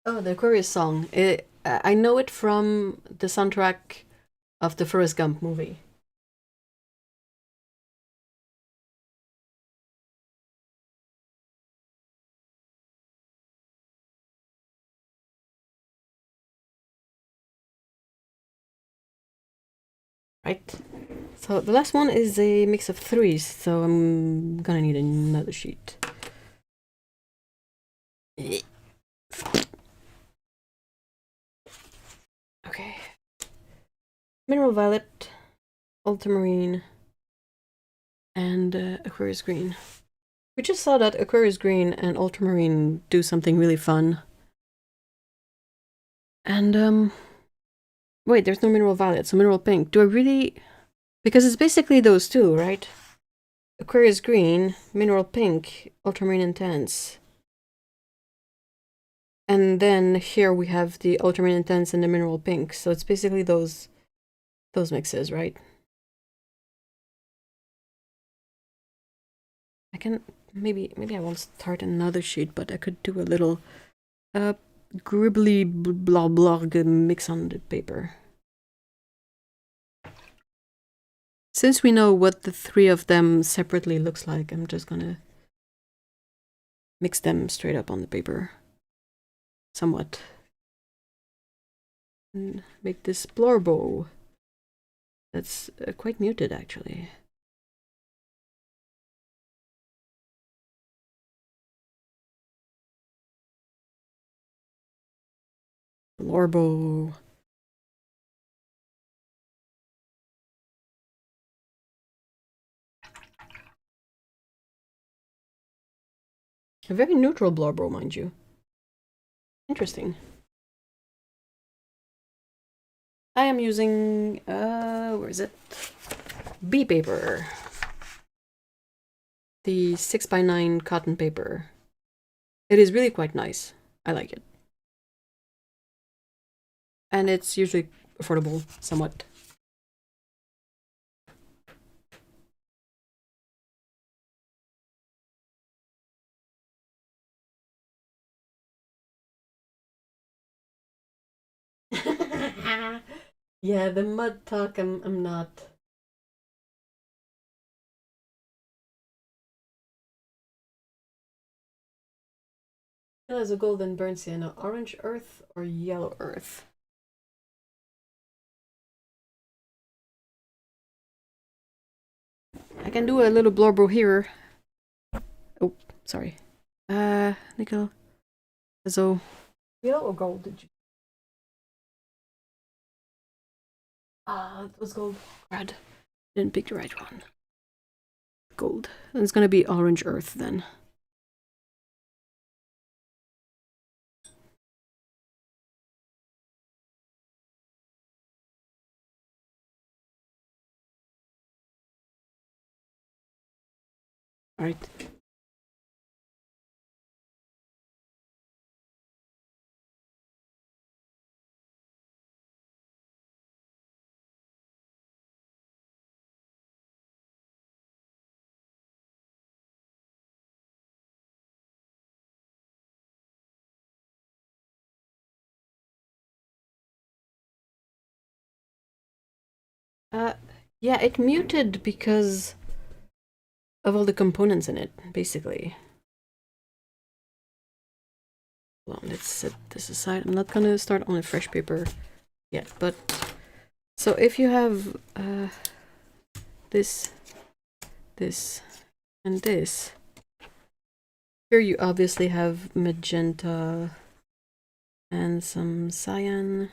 Oh, the Aquarius song. I know it from the soundtrack of the Forrest Gump movie. Right? So the last one is a mix of threes, so I'm gonna need another sheet. Okay. Mineral Violet, Ultramarine, and Aquarius Green. We just saw that Aquarius Green and Ultramarine do something really fun. And, wait, there's no Mineral Violet, so Mineral Pink. Do I really... Because it's basically those two, right? Aquarius Green, Mineral Pink, Ultramarine Intense. And then here we have the Ultramarine Intense and the Mineral Pink. So it's basically those mixes, right? I can... Maybe I won't start another sheet, but I could do a little gribbly blah blah mix on the paper. Since we know what the three of them separately looks like, I'm just gonna mix them straight up on the paper. Somewhat. And make this blorbo. That's quite muted, actually. Blorbo. A very neutral blorbo, mind you. Interesting. I am using, where is it? Bee paper. The 6x9 cotton paper. It is really quite nice. I like it. And it's usually affordable, somewhat. Yeah, the mud talk, I'm not. It has a golden burnt sienna, orange earth or yellow earth. I can do a little blorbo here. Oh, sorry. Nickel. So, yellow or gold did you? It was gold. Crud. Didn't pick the right one. Gold. And it's gonna be orange earth then. Alright. Yeah, it muted because of all the components in it, basically. Well, let's set this aside. I'm not gonna start on a fresh paper yet, but so if you have this, and this, here you obviously have magenta and some cyan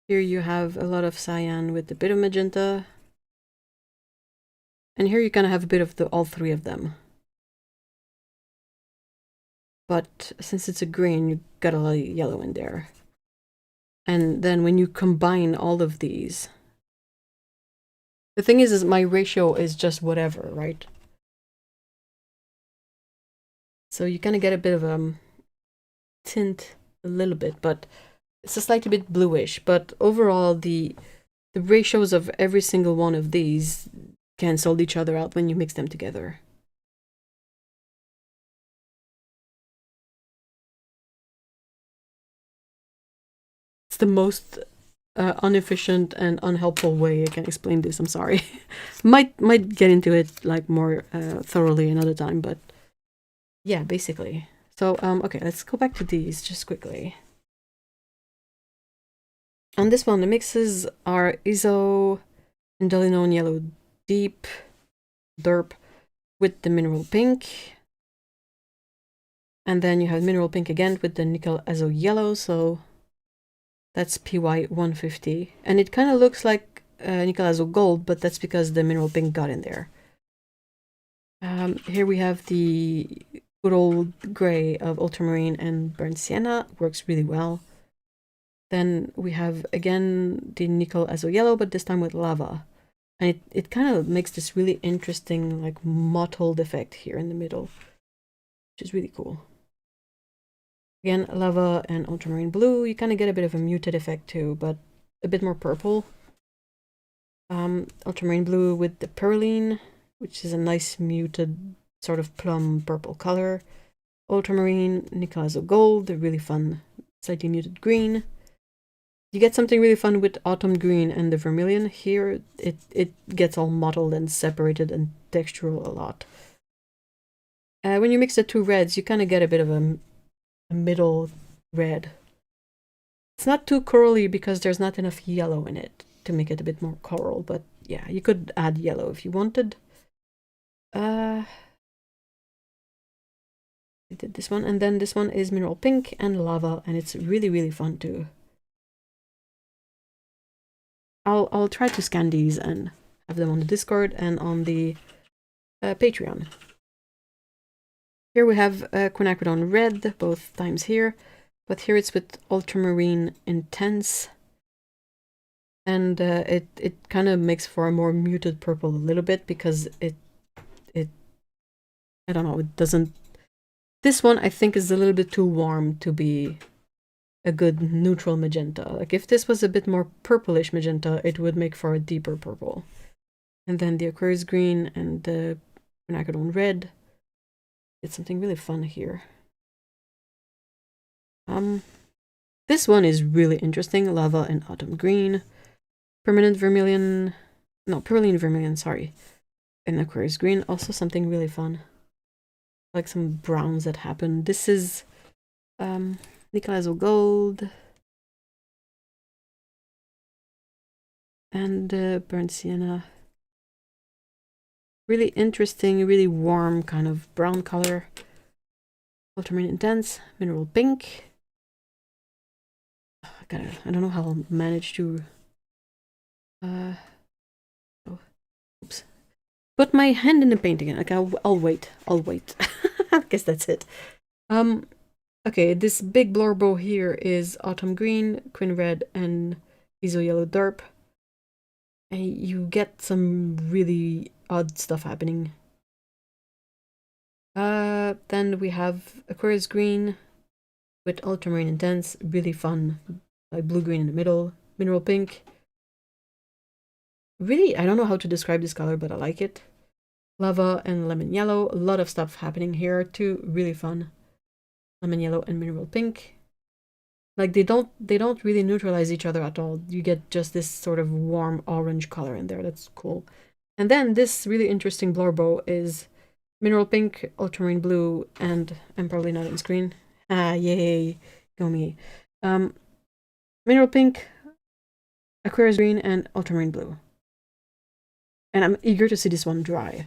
Here you have a lot of cyan with a bit of magenta. And here you kind of have a bit of all three of them. But since it's a green, you got a lot of yellow in there. And then when you combine all of these, the thing is my ratio is just whatever, right? So you kind of get a bit of a tint a little bit, but it's a slightly bit bluish. But overall, the ratios of every single one of these cancel each other out when you mix them together. It's the most inefficient and unhelpful way I can explain this. I'm sorry. might get into it like more thoroughly another time, but yeah, basically. So okay, let's go back to these just quickly. On this one, the mixes are Iso and Delinone Yellow Deep Derp with the Mineral Pink. And then you have Mineral Pink again with the Nickel Azo Yellow, so that's PY 150. And it kind of looks like Nickel Azo Gold, but that's because the Mineral Pink got in there. Here we have the good old gray of Ultramarine and Burnt Sienna, works really well. Then we have again the Nickel Azo Yellow, but this time with lava. And it kind of makes this really interesting, like, mottled effect here in the middle, which is really cool. Again, lava and ultramarine blue, you kind of get a bit of a muted effect too, but a bit more purple. Ultramarine blue with the perylene, which is a nice muted sort of plum purple color. Ultramarine, Nickel Azo Gold, a really fun, slightly muted green. You get something really fun with autumn green and the vermilion. Here, it gets all mottled and separated and textural a lot. When you mix the two reds, you kind of get a bit of a middle red. It's not too corally because there's not enough yellow in it to make it a bit more coral, but yeah, you could add yellow if you wanted. I did this one, and then this one is Mineral Pink and Lava, and it's really, really fun too. I'll try to scan these and have them on the Discord and on the Patreon. Here we have Quinacridone Red, both times here, but here it's with Ultramarine Intense. And it kind of makes for a more muted purple a little bit because it I don't know, it doesn't... This one I think is a little bit too warm to be a good neutral magenta. Like if this was a bit more purplish magenta, it would make for a deeper purple. And then the Aquarius Green and the Quinacridone Red. It's something really fun here. This one is really interesting. Lava and Autumn Green. Permanent Vermilion... No, Perylene Vermilion, sorry. And Aquarius Green, also something really fun. Like some browns that happen. This is Nickel Azo Gold. And Burnt Sienna. Really interesting, really warm kind of brown color. Ultramarine Intense, Mineral Pink. I don't know how I'll manage to oops. Put my hand in the paint again. Okay, I'll wait. I guess that's it. Okay, this big blurbo here is Autumn Green, Quin Red, and Iso Yellow Derp. And you get some really odd stuff happening. Then we have Aquarius Green with Ultramarine Intense, really fun, like blue-green in the middle. Mineral Pink. Really, I don't know how to describe this color, but I like it. Lava and Lemon Yellow, a lot of stuff happening here too, really fun. Lemon Yellow and Mineral Pink. Like they don't really neutralize each other at all. You get just this sort of warm orange color in there. That's cool. And then this really interesting blurbo is Mineral Pink, Ultramarine Blue, and I'm probably not on screen. Ah, yay, go me. Mineral Pink, Aquarius Green, and Ultramarine Blue. And I'm eager to see this one dry.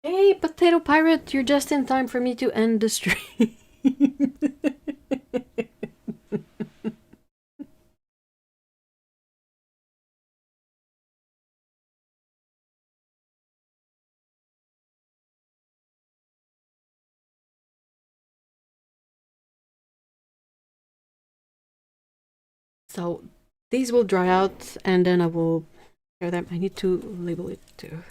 Hey, Potato Pirate, you're just in time for me to end the stream. So these will dry out and then I will share them. I need to label it too.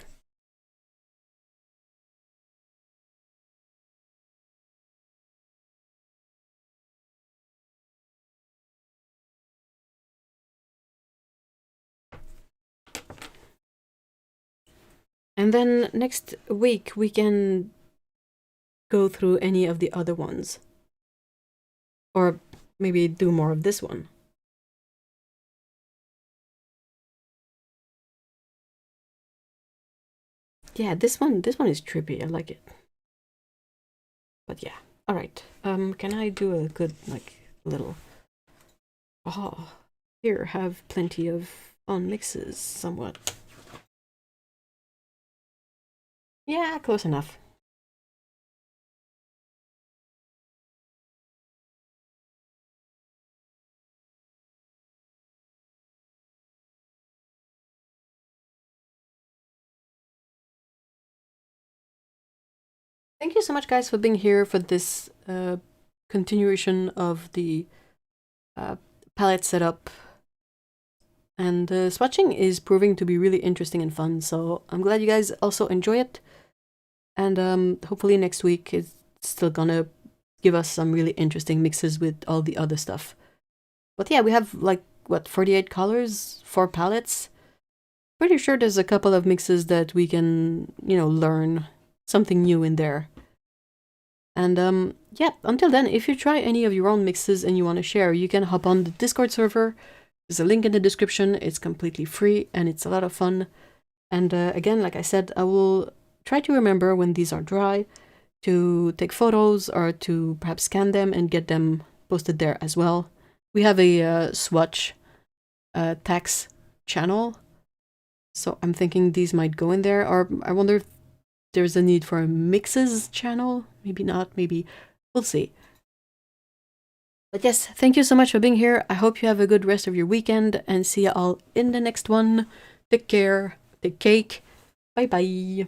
And then next week we can go through any of the other ones. Or maybe do more of this one. Yeah, this one is trippy. I like it. But yeah. Alright. Can I do a good like little oh here have plenty of fun mixes somewhat. Yeah, close enough. Thank you so much, guys, for being here for this continuation of the palette setup. And swatching is proving to be really interesting and fun, so I'm glad you guys also enjoy it. And hopefully next week it's still gonna give us some really interesting mixes with all the other stuff. But yeah, we have like, what, 48 colors, 4 palettes? Pretty sure there's a couple of mixes that we can, you know, learn something new in there. And yeah, until then, if you try any of your own mixes and you want to share, you can hop on the Discord server. There's a link in the description. It's completely free and it's a lot of fun. And again, like I said, I will try to remember when these are dry to take photos or to perhaps scan them and get them posted there as well. We have a swatch tax channel, so I'm thinking these might go in there, or I wonder if there's a need for a mixes channel. Maybe not, maybe we'll see. But yes, thank you so much for being here. I hope you have a good rest of your weekend and see you all in the next one. Take care, take cake, bye bye.